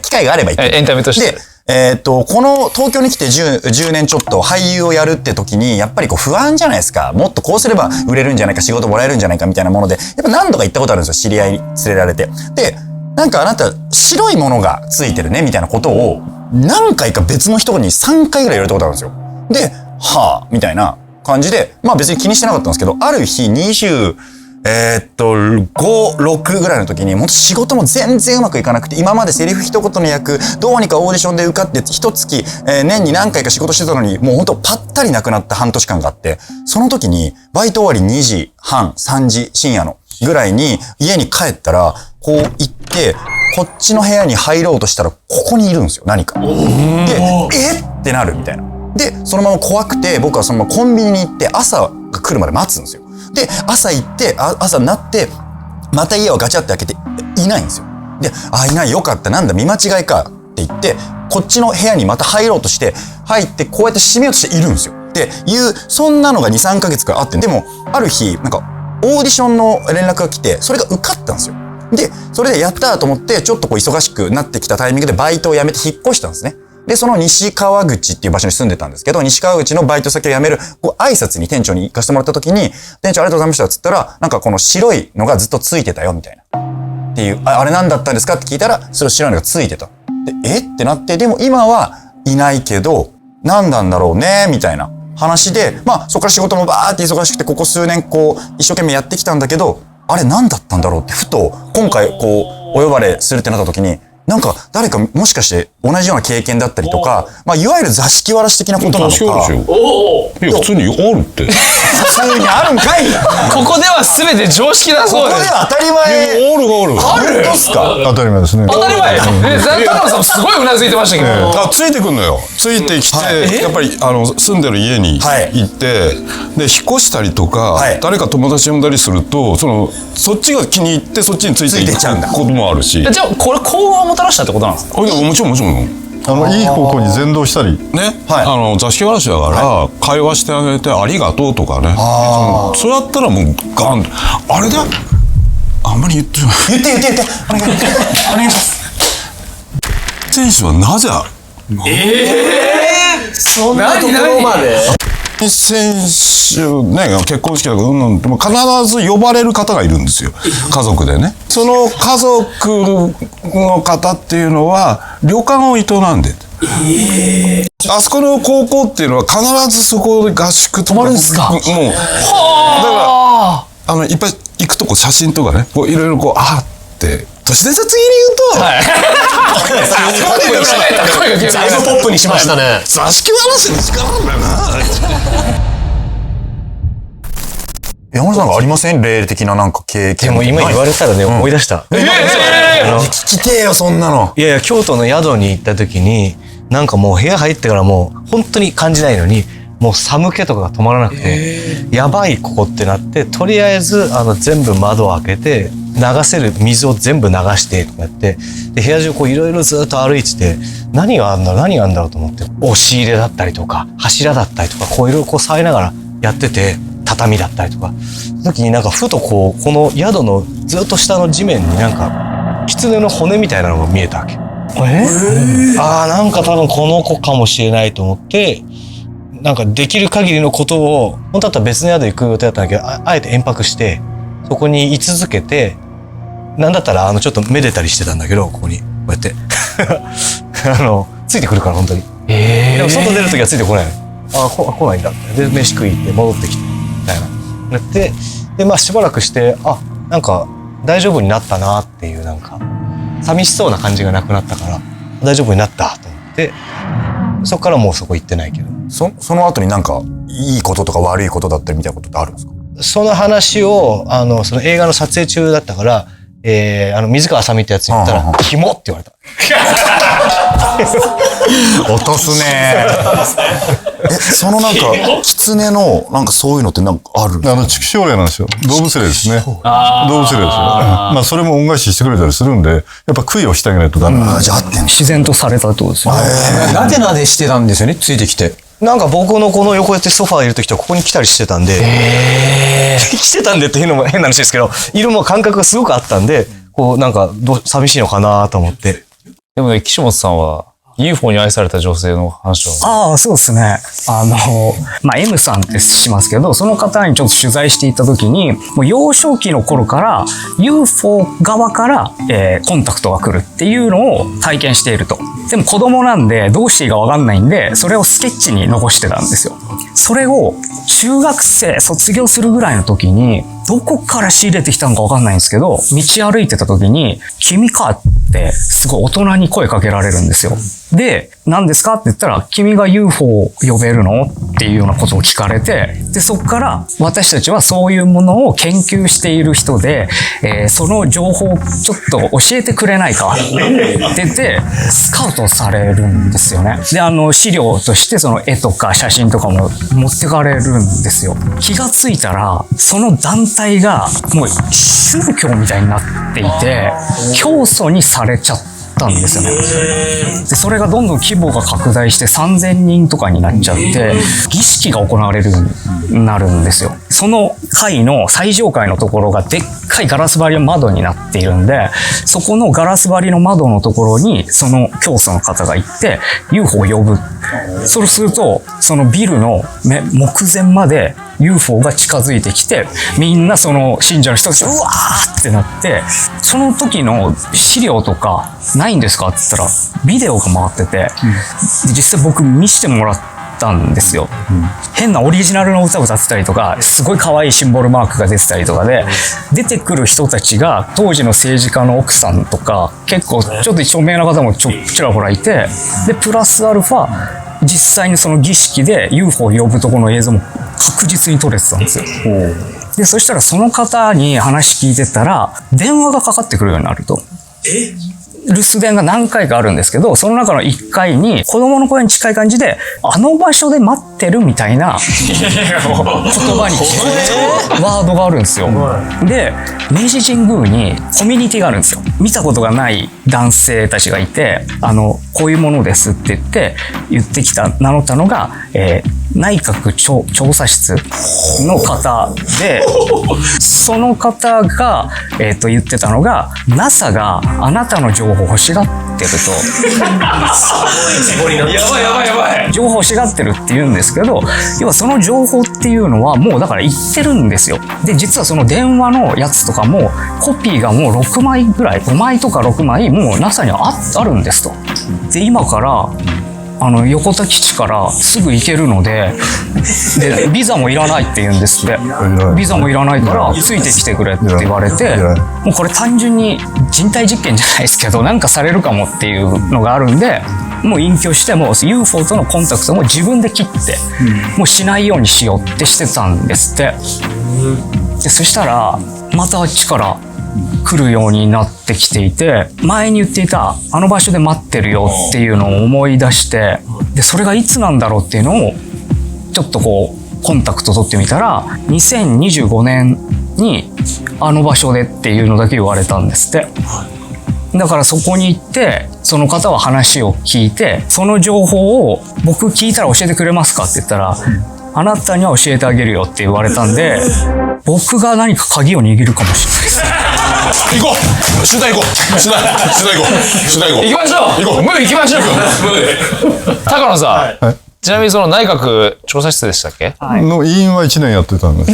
機会があればいい。エンタメとして。で、この東京に来て10年ちょっと俳優をやるって時に、やっぱり不安じゃないですか。もっとこうすれば売れるんじゃないか、仕事もらえるんじゃないかみたいなもので、やっぱ何度か行ったことあるんですよ。知り合いに連れられて。で、なんかあなた白いものがついてるねみたいなことを何回か別の人に3回ぐらい言われたことあるんですよ。で、はぁみたいな感じで、別に気にしてなかったんですけど、ある日5、6ぐらいの時に、もっと仕事も全然うまくいかなくて、今までセリフ一言の役、どうにかオーディションで受かって一月、年に何回か仕事してたのに、もうほんとパッタリなくなった半年間があって、その時にバイト終わり2時半、3時、深夜のぐらいに家に帰ったら、こう行って、こっちの部屋に入ろうとしたら、ここにいるんですよ、何か。で、ってなるみたいな。で、そのまま怖くて、僕はそのままコンビニに行って、朝が来るまで待つんですよ。で、朝行って、朝になって、また家をガチャって開けて、いないんですよ。で、いない、よかった、なんだ、見間違いかって言って、こっちの部屋にまた入ろうとして、入って、こうやって閉めようとしているんですよ。で、そんなのが2、3ヶ月からあって、でも、ある日、なんか、オーディションの連絡が来て、それが受かったんですよ。で、それでやったと思って、ちょっと忙しくなってきたタイミングでバイトを辞めて引っ越したんですね。で、その西川口っていう場所に住んでたんですけど、西川口のバイト先を辞める、挨拶に店長に行かせてもらった時に、店長ありがとうございましたっつったら、なんかこの白いのがずっとついてたよ、みたいな。っていう、あれ何だったんですかって聞いたら、それ白いのがついてた。で、ってなって、でも今はいないけど、何なんだろうね、みたいな話で、そこから仕事もバーって忙しくて、ここ数年一生懸命やってきたんだけど、あれ何だったんだろうって、ふと、今回お呼ばれするってなった時に、なんか誰かもしかして同じような経験だったりとか、いわゆる座敷わらし的なことなのか。いや、普通にあるって。普通にあるんかい。ここでは全て常識だそうです。ここでは当たり前。ある。本当っすか？当たり前ですね。当たり前。高野さんもすごいうなずいてましたけど。ついてくんのよ。ついてきて、やっぱり住んでる家に行って、で引っ越したりとか、誰か友達呼んだりすると、そっちが気に入ってそっちについていくこともあるし。じゃあこれ幸運をもたらしたってことなんですか？もちろん。いい方向に先導したり。ね。座敷わらしだから、会話してあげて、ありがとうとかね。そうやったらもうガン。あれだ。あんまり言ってない。言って。お願いします。選手はなぜ？そんなところまで？選手ね、結婚式とかでも必ず呼ばれる方がいるんですよ。家族でね。その家族の方っていうのは旅館を営んであそこの高校っていうのは必ずそこで合宿泊まるんですか？もう。だからいっぱい行くと写真とかね、いろいろって都市伝説的に言うと、だいぶポップにしましたね。座敷わらしに力あるんだよな。山本さんがありません？霊的ななんか経験。でも今言われたらね、思い出した。聞きてえよ、そんなの。いや、京都の宿に行った時に、なんかもう部屋入ってからもう本当に感じないのに、もう寒気とかが止まらなくて、やばいここってなって、とりあえず全部窓を開けて、流せる水を全部流してとかやって、で部屋中いろいろずっと歩いてて、何があんだろうと思って、押し入れだったりとか柱だったりとかいろいろ触りながらやってて、畳だったりとか、その時になんかふとこの宿のずっと下の地面になんか狐の骨みたいなのが見えたわけ。なんか多分この子かもしれないと思って、なんかできる限りのことを、本当だったら別の宿行く予定だったんだけど、あえて延泊してそこに居続けて、なんだったらちょっとめでたりしてたんだけど、ここにこうやってついてくるから、本当に。でも外出るときはついてこないの。来ないんだって。で、飯食いって戻ってきて、みたいな。なって、で、まあしばらくして、なんか大丈夫になったなっていう、なんか、寂しそうな感じがなくなったから、大丈夫になったと思って、そこからもうそこ行ってないけど。その後になんか、いいこととか悪いことだったりみたいなことってあるんですか？その話を、その映画の撮影中だったから、水川あさみってやつに言ったら、キモって言われた。落とすね。そのなんか、狐の、なんかそういうのってなんかある？畜生霊なんですよ。動物霊ですね。動物霊ですよ。まあそれも恩返ししてくれたりするんで、やっぱ悔いをしてあげないとダメ。じゃあ合ってんの？自然とされたってことですよね。なでなでしてたんですよね、ついてきて。なんか僕のこの横やってソファーいるときとここに来たりしてたんで、来てたんでっていうのも変な話ですけど、いるも感覚がすごくあったんで、こうなんか寂しいのかなと思って。でもね、岸本さんは UFO に愛された女性の話を。そうですね。M さんってしますけど、その方にちょっと取材していた時に、もう幼少期の頃から UFO 側から、コンタクトが来るっていうのを体験していると。でも子供なんでどうしていいかわかんないんで、それをスケッチに残してたんですよ。それを中学生卒業するぐらいの時に、どこから仕入れてきたのかわかんないんですけど、道歩いてた時に、君かってすごい大人に声かけられるんですよ。で、何ですかって言ったら、君が UFO を呼べるのっていうようなことを聞かれて、で、そこから私たちはそういうものを研究している人で、その情報をちょっと教えてくれないかって言って、スカウトされるんですよね。で、資料としてその絵とか写真とかも持ってかれるんですよ。気がついたら、その団体がもう宗教みたいになっていて、教祖にされちゃったんですよね。で、それがどんどん規模が拡大して3000人とかになっちゃって、儀式が行われるようになるんですよ。その階の最上階のところがでっかいガラス張りの窓になっているんで、そこのガラス張りの窓のところにその教祖の方が行って UFO を呼ぶ。そうすると、そのビルの目前まで UFO が近づいてきて、みんなその信者の人たちうわーってなって、その時の資料とかないんですかって言ったら、ビデオが回ってて、実際僕見せてもらったんですよ。変なオリジナルの歌を歌ってたりとか、すごい可愛いシンボルマークが出てたりとかで、出てくる人たちが当時の政治家の奥さんとか、結構ちょっと著名な方もちらほらいて、で、プラスアルファ、実際にその儀式で UFO を呼ぶところの映像も確実に撮れてたんですよ。で、そしたらその方に話聞いてたら、電話がかかってくるようになると。留守電が何回かあるんですけど、その中の1回に子供の声に近い感じで、あの場所で待ってるみたいな言葉に聞こえるワードがあるんですよ。で、明治神宮にコミュニティがあるんですよ。見たことがない男性たちがいて、こういうものですって言ってきた、名乗ったのが、内閣調査室の方で、その方が、言ってたのが、NASA があなたの情報を欲しがってると。やばい。情報を欲しがってるって言うんですけど、要はその情報っていうのはもうだから言ってるんですよ。で、実はその電話のやつとかも、コピーがもう6枚ぐらい、5枚とか6枚、もう NASA にはあるんですと。で、今から、横田基地からすぐ行けるので、ビザもいらないって言うんですって。ビザもいらないからついてきてくれって言われて、もうこれ単純に人体実験じゃないですけど、なんかされるかもっていうのがあるんで、もう隠居しても UFO とのコンタクトも自分で切って、もうしないようにしようってしてたんですって。で、そしたら、またあっちから、来るようになってきていて、前に言っていたあの場所で待ってるよっていうのを思い出して、で、それがいつなんだろうっていうのをちょっとこうコンタクト取ってみたら、2025年にあの場所でっていうのだけ言われたんですって。だからそこに行って、その方は話を聞いて、その情報を僕聞いたら教えてくれますかって言ったら、あなたには教えてあげるよって言われたんで、僕が何か鍵を握るかもしれないです。行こう、取材行こう、取材行こう、行きましょう、ムー行きましょう。高野さん、ちなみにその内閣調査室でしたっけ？の委員は1年やってたんです。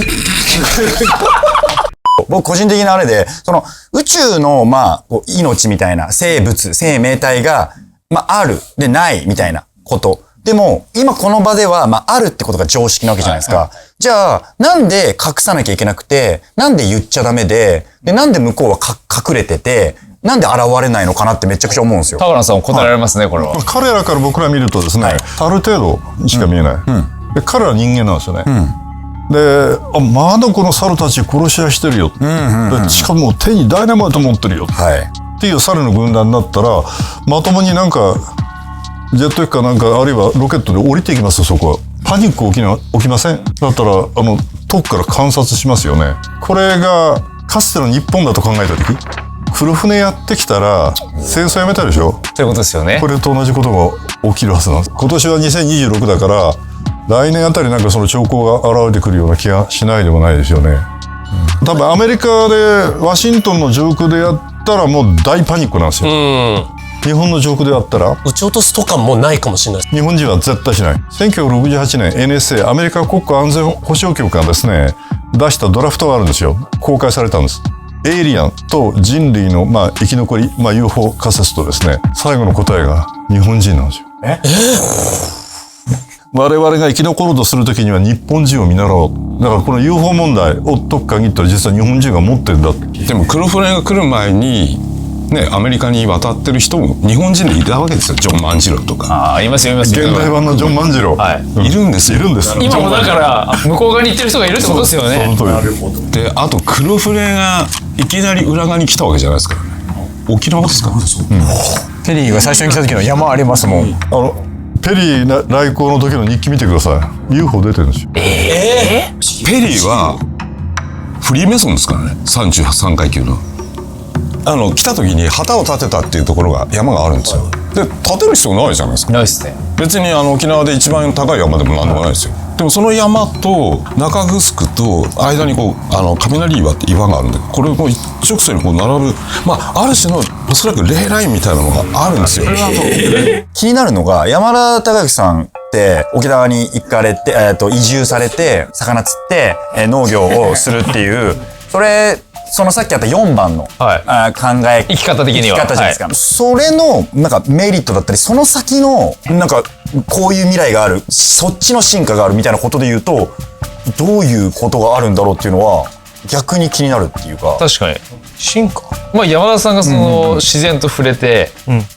僕個人的なあれで、その宇宙のまあ命みたいな生物、生命体がある。で、ないみたいなこと。でも、今この場では、あるってことが常識なわけじゃないですか。じゃあ、なんで隠さなきゃいけなくて、なんで言っちゃダメで、なんで向こうは隠れてて、なんで現れないのかなってめちゃくちゃ思うんですよ。高野さんも答えられますね、これは。彼らから僕ら見るとですね、ある程度しか見えない。で彼らは人間なんですよね。で、まだこの猿たち殺し合いしてるよ。でしかも手にダイナマイト持ってるよ。っていう猿の軍団になったら、まともになんか、ジェット機かなんか、あるいはロケットで降りていきますよ、そこは。パニック起きません？だったら、遠くから観察しますよね。これが、かつての日本だと考えたとき、黒船やってきたら、戦争やめたでしょ？ということですよね。これと同じことが起きるはずなんです。今年は2026だから、来年あたりなんかその兆候が現れてくるような気がしないでもないですよね。多分アメリカでワシントンの上空でやったらもう大パニックなんですよ。日本の上空でやったら撃ち落とすとかもないかもしれない。日本人は絶対しない。1968年 NSA アメリカ国家安全保障局がですね出したドラフトがあるんですよ。公開されたんです。エイリアンと人類の生き残り、UFO 仮説とですね最後の答えが日本人なんですよ。我々が生き残ろうとするときには日本人を見習おう。だからこの UFO 問題を解く限ったら実は日本人が持ってるんだって。でも黒船が来る前にね、アメリカに渡ってる人も日本人でいたわけですよ。ジョン万次郎とか。いますよ、いますよ。現代版のジョン万次郎。いるんですよ。いるんです。今もだから向こう側に行ってる人がいるってことですよね。で、あと黒船がいきなり裏側に来たわけじゃないですからね。沖縄ですか。ペリーが最初に来た時の山ありますもん。ペリー来航の時の日記見てください。UFO 出てるんですよ。ペリーはフリーメイソンですからね。33階級の。来た時に旗を立てたっていうところが山があるんですよ。で立てる必要ないじゃないですか。ないですね。別に沖縄で一番高い山でもなんでもないですよ。でもその山と中城と間に雷岩って岩があるんで、これも一直線に並ぶ、ある種のおそらくレーラインみたいなのがあるんですよ。気になるのが山田孝之さんって沖縄に行かれて、移住されて魚釣って農業をするっていうそのさっきあった4番の、考え生き方的には生き方じゃないですか、それのなんかメリットだったりその先のなんかこういう未来がある、そっちの進化があるみたいなことで言うとどういうことがあるんだろうっていうのは逆に気になるっていうか。確かに進化、山田さんがその自然と触れて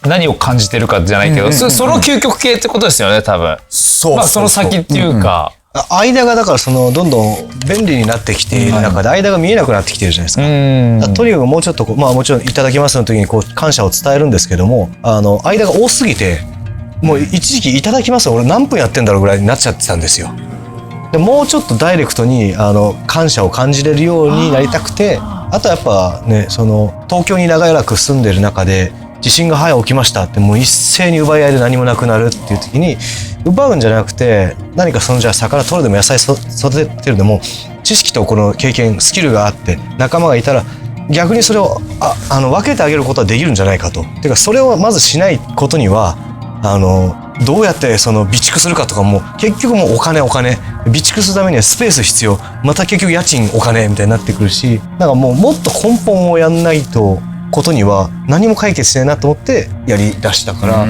何を感じてるかじゃないけど、その究極系ってことですよね多分。その先っていうか、間がだからどんどん便利になってきている中で間が見えなくなってきてるじゃないですか。とにかくもうちょっともちろんいただきますの時に感謝を伝えるんですけども、間が多すぎてもう一時期いただきます俺何分やってんだろうぐらいになっちゃってたんですよ。でもうちょっとダイレクトに感謝を感じれるようになりたくて、あとはやっぱね東京に長らく住んでる中で地震が起きましたってもう一斉に奪い合いで何もなくなるっていう時に奪うんじゃなくて何かじゃあ魚取るでも野菜育てるでも知識とこの経験スキルがあって仲間がいたら逆にそれを分けてあげることはできるんじゃないかと。てかそれをまずしないことにはどうやって備蓄するかとかも結局もうお金備蓄するためにはスペース必要、また結局家賃お金みたいになってくるし、なんかもっと根本をやんないとことには何も解決しないなと思ってやりだしたから、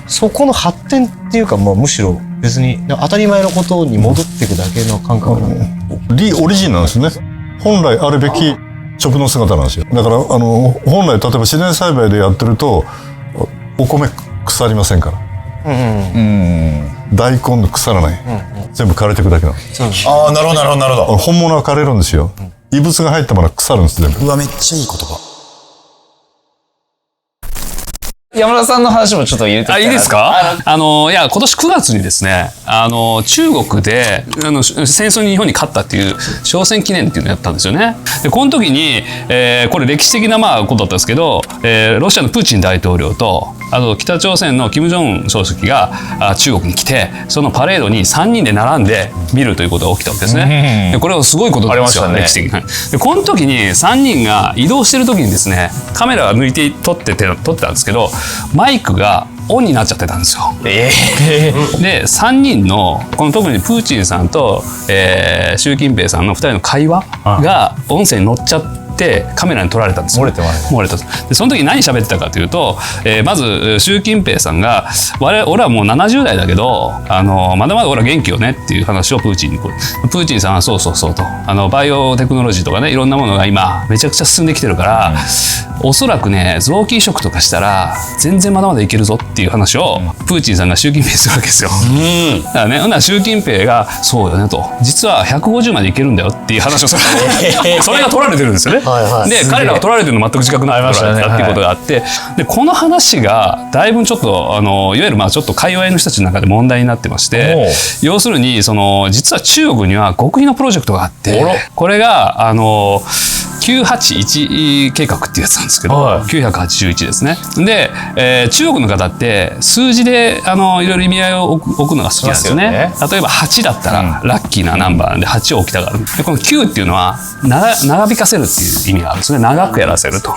そこの発展っていうかむしろ別に当たり前のことに戻っていくだけの感覚なの。オリジンなんですね。本来あるべき食の姿なんですよ。だから本来例えば自然栽培でやってるとお米腐りませんから。大根の腐らない、全部枯れていくだけなの。なるほどなるほど。本物は枯れるんですよ。異物が入ったものは腐るんです全部。うわめっちゃいい言葉。山田さんの話もちょっと入れていいですか？今年9月にですね、中国で戦争に日本に勝ったっていう勝戦記念っていうのをやったんですよね。でこの時に、これ歴史的なことだったんですけど、ロシアのプーチン大統領とあと北朝鮮の金正恩総書記が中国に来て、そのパレードに3人で並んで見るということが起きたわけですね。でこれはすごいことですよ、歴史的に。でこの時に3人が移動してる時にですね、カメラが抜いて撮ってたんですけど、マイクがオンになっちゃってたんですよ。で3人の特にプーチンさんと、習近平さんの2人の会話が音声に乗っちゃってってカメラに撮られたんですよ。漏れたでその時に何喋ってたかというと、まず習近平さんが俺はもう70代だけどまだまだ俺は元気よねっていう話をプーチンにプーチンさんはそうとバイオテクノロジーとかねいろんなものが今めちゃくちゃ進んできてるから、おそらくね臓器移植とかしたら全然まだまだいけるぞっていう話をプーチンさんが習近平にするわけですよ。だからね、ほんなら習近平がそうよねと、実は150までいけるんだよっていう話をするそれが取られてるんですよね。で彼らは取られてるの全く自覚なく取られたっていうことがあって、でこの話がだいぶちょっといわゆるちょっと界隈の人たちの中で問題になってまして、要するに実は中国には極秘のプロジェクトがあって、これが981計画っていうやつなんですけど、981ですね。で、中国の方って数字でいろいろ意味合いを置くのが好きなんですよね。例えば8だったらラッキーなナンバーなんで8を置きたがる。でこの9っていうのは長引かせるっていう意味があるんですね。長くやらせると。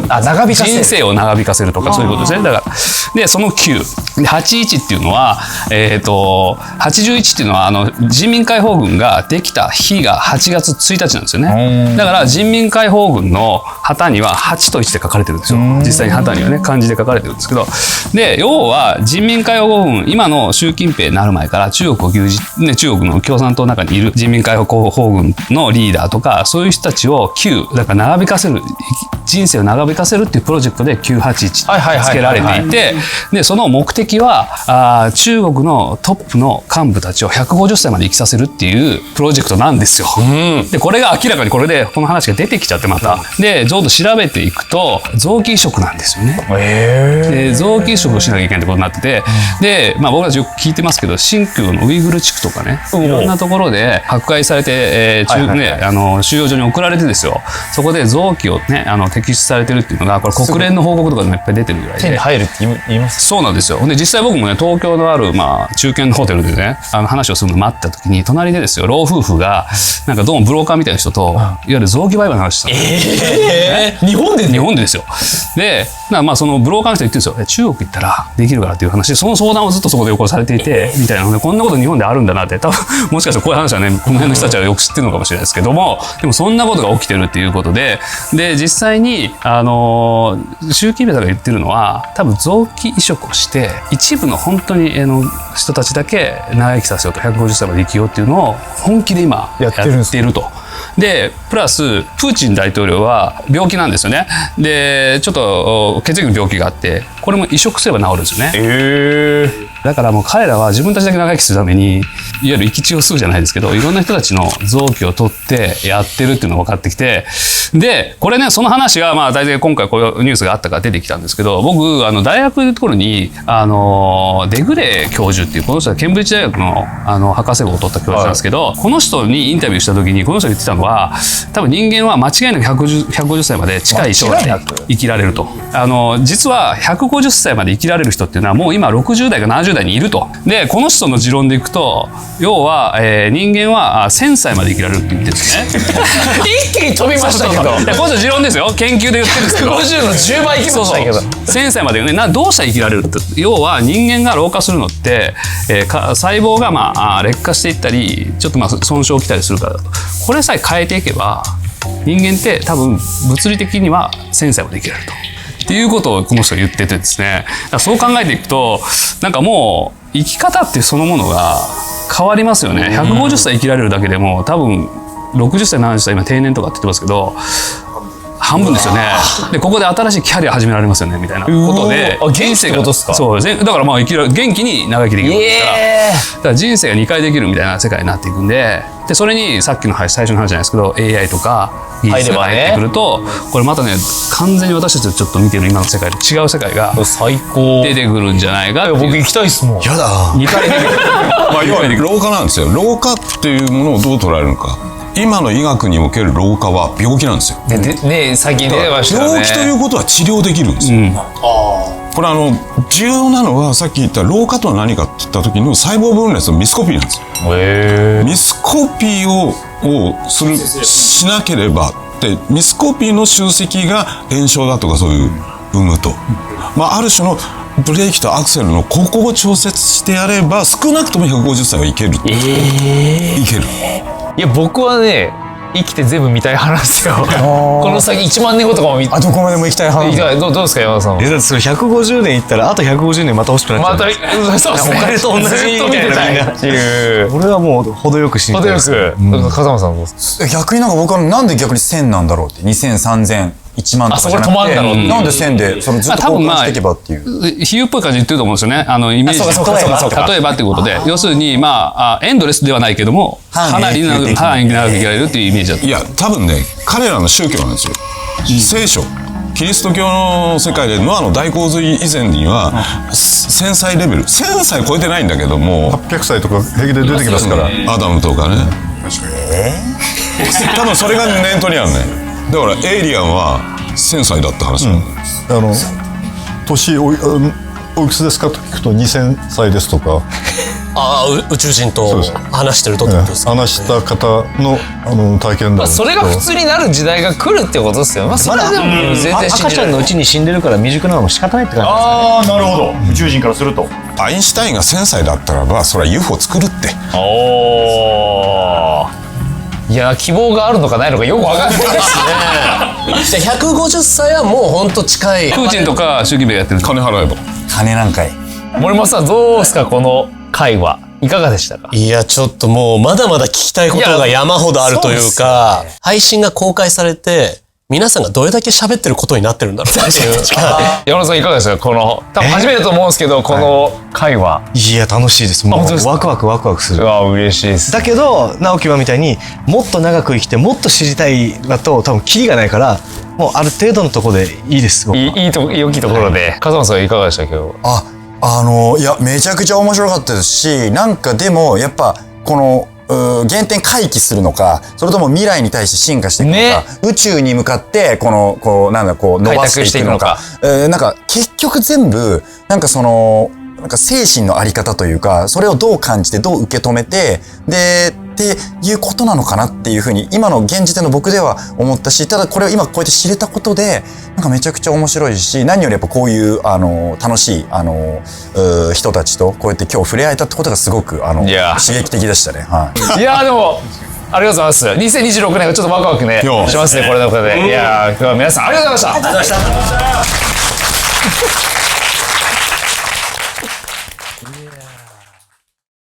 長引かせる。人生を長引かせるとかそういうことですね。だからでその9で81っていうのは81っていうのは人民解放軍ができた日が8月1日なんですよね。だから人民解放軍の旗には8と1で書かれてるんですよ。実際に旗にはね漢字で書かれてるんですけど、で要は人民解放軍今の習近平になる前から中国を牛耳ね、中国の共産党の中にいる人民解放軍のリーダーとかそういう人たちをだから長引かせる、人生を長引かせるっていうプロジェクトで981つけられていて、でその目的は中国のトップの幹部たちを150歳まで生きさせるっていうプロジェクトなんですよ。でこれが明らかにこの話が出てきちゃってまたでちょっと調べていくと臓器移植なんですよね。で臓器移植をしなきゃいけないってことになってて、で僕たちよく聞いてますけど新疆のウイグル地区とかねいろんなところで迫害されて、収容所に送られてですよ、そこで臓器をね摘出されてるっていうのがこれ国連の報告とかでもいっぱい出てるぐらいで手に入るって言います。そうなんですよ。で実際僕もね東京のある中堅のホテルでね話をするの待った時に隣でですよ老夫婦がなんかどうもブローカーみたいな人といわゆる臓器売買の話したの。日本でですよ。でそのブローカーの人言ってるんですよ。中国行ったらできるからっていう話でその相談をずっとそこで横されていてみたいなので、こんなこと日本であるんだなって多分もしかしたらこういう話はねこの辺の人たちはよく知ってるのかもしれないですけども、でもそんなことが起きてるっていうことで実際に習近平さんが言ってるのは多分臓器移植をして一部の本当に人たちだけ長生きさせようと150歳まで生きようっていうのを本気で今やっていると。でプラスプーチン大統領は病気なんですよね。でちょっと血液の病気があってこれも移植すれば治るんですよね。だからもう彼らは自分たちだけ長生きするためにいわゆる生き血を吸うじゃないですけどいろんな人たちの臓器を取ってやってるっていうのが分かってきて、でこれねその話が大体今回こういうニュースがあったから出てきたんですけど、僕大学のところにデグレー教授っていうこの人はケンブリッジ大学の博士号を取った教授なんですけど、この人にインタビューした時にこの人が言ってたのは多分人間は間違いなく150歳まで近い将来生きられると。実は150歳まで生きられる人っていうのはもう今60代か70代にいると。でこの人の持論でいくと要は、人間は1000歳まで生きられるって言ってるんですね。一気に飛びましたけどこの人持論ですよ、研究で言ってるんですけど150の10倍いきましたけど1000歳までねどうしたら生きられるって、要は人間が老化するのって、細胞が劣化していったりちょっと損傷をきたりするからだと。これさえ変えていけば人間って多分物理的には1000歳まで生きられると。っていうことをこの人が言っててですね、そう考えていくとなんかもう生き方っていうそのものが変わりますよね。150歳生きられるだけでも多分60歳70歳今定年とかって言ってますけど半分ですよね。でここで新しいキャリア始められますよねみたいなことで人生がそうだから元気に長生きできるんですから、だから人生が2回できるみたいな世界になっていくんで、それにさっきの最初の話じゃないですけど AI とか技術が入ってくるとこれまたね完全に私たちとちょっと見てる今の世界と違う世界が出てくるんじゃないかっていう。僕行きたいっすもん。やだ。2回できる要は老化なんですよ。老化っていうものをどう捉えるのか。今の医学における老化は病気なんですよ。ね最近出てましたね。病気ということは治療できるんですよ。これ重要なのはさっき言った老化とは何かって言った時の細胞分裂のミスコピーなんですよ。ミスコピーをしなければでミスコピーの集積が炎症だとかそういう生むと、ある種のブレーキとアクセルのここを調節してやれば少なくとも150歳はいける。いける。いや僕はね生きて全部見たい派なんですよ。この先1万年後とかも見あ、どこまでも行きたい派なんだ。どうですか山田さんは。だってそれ150年いったらあと150年また欲しくなっちゃう。またそうですね。お金と同じずっと見てたいっていう。俺はもう程よく死にたいです。程よく。風間さんどうですか。逆になんか僕はなんで逆に1000なんだろうって2000、3000、1万とかじゃなくてあそこで止まるんだろうっていうなんで1000でそのずっと交換していけばっていう。比喩っぽい感じで言ってると思うんですよね。イメージそうか例えばっていうことで、要するにエンドレスではないけども、かなり長く生きられるっていうイメージだと。いや多分ね彼らの宗教なんですよ、聖書キリスト教の世界でノアの大洪水以前には1000歳レベル1000歳超えてないんだけども800歳とか平気で出てきますから。アダムとかね多分それが念頭にあるね。だからエイリアンは1000歳だった話なんだよ、年おいくつですかと聞くと2000歳ですとか。宇宙人と話してるとってことですか。話した方の体験談。それが普通になる時代が来るってことですよ。まあそれでも全然赤ちゃんのうちに死んでるから未熟なのも仕方ないって感じですかね。ああ、なるほど。宇宙人からすると。アインシュタインが1000歳だったらばそれは UFO 作るって。いや希望があるのかないのかよく分かんないですね。じゃあ150歳はもうほんと近い。プーチンとか習近平がやってる。金払えば。金なんかい。森本さんどうですかこの会話いかがでしたか。いやちょっともうまだまだ聞きたいことが山ほどあるというか、配信が公開されて皆さんがどれだけ喋ってることになってるんだろうっていう。山田さんいかがですかこの多分初めてだと思うんですけどこの会話。いや楽しいです。もうワクワクする。嬉しいです。だけど直樹はみたいにもっと長く生きてもっと知りたいだと多分キリがないからもうある程度のところでいいです。いいと良きところで。風間さんいかがでした今日。いやめちゃくちゃ面白かったですし、なんかでもやっぱこの原点回帰するのか、それとも未来に対して進化していくのか、宇宙に向かって伸ばしていくのか、なんか結局全部なんかなんか精神のあり方というか、それをどう感じてどう受け止めてっていうことなのかなっていうふうに今の現時点の僕では思ったし、ただこれを今こうやって知れたことでなんかめちゃくちゃ面白いし、何よりやっぱこういう楽しい人たちとこうやって今日触れ合えたってことがすごく刺激的でしたね。はい。いやでもありがとうございます。2026年がちょっとワクワクねしますねこれのことで。いや今日は皆さんありがとうございました。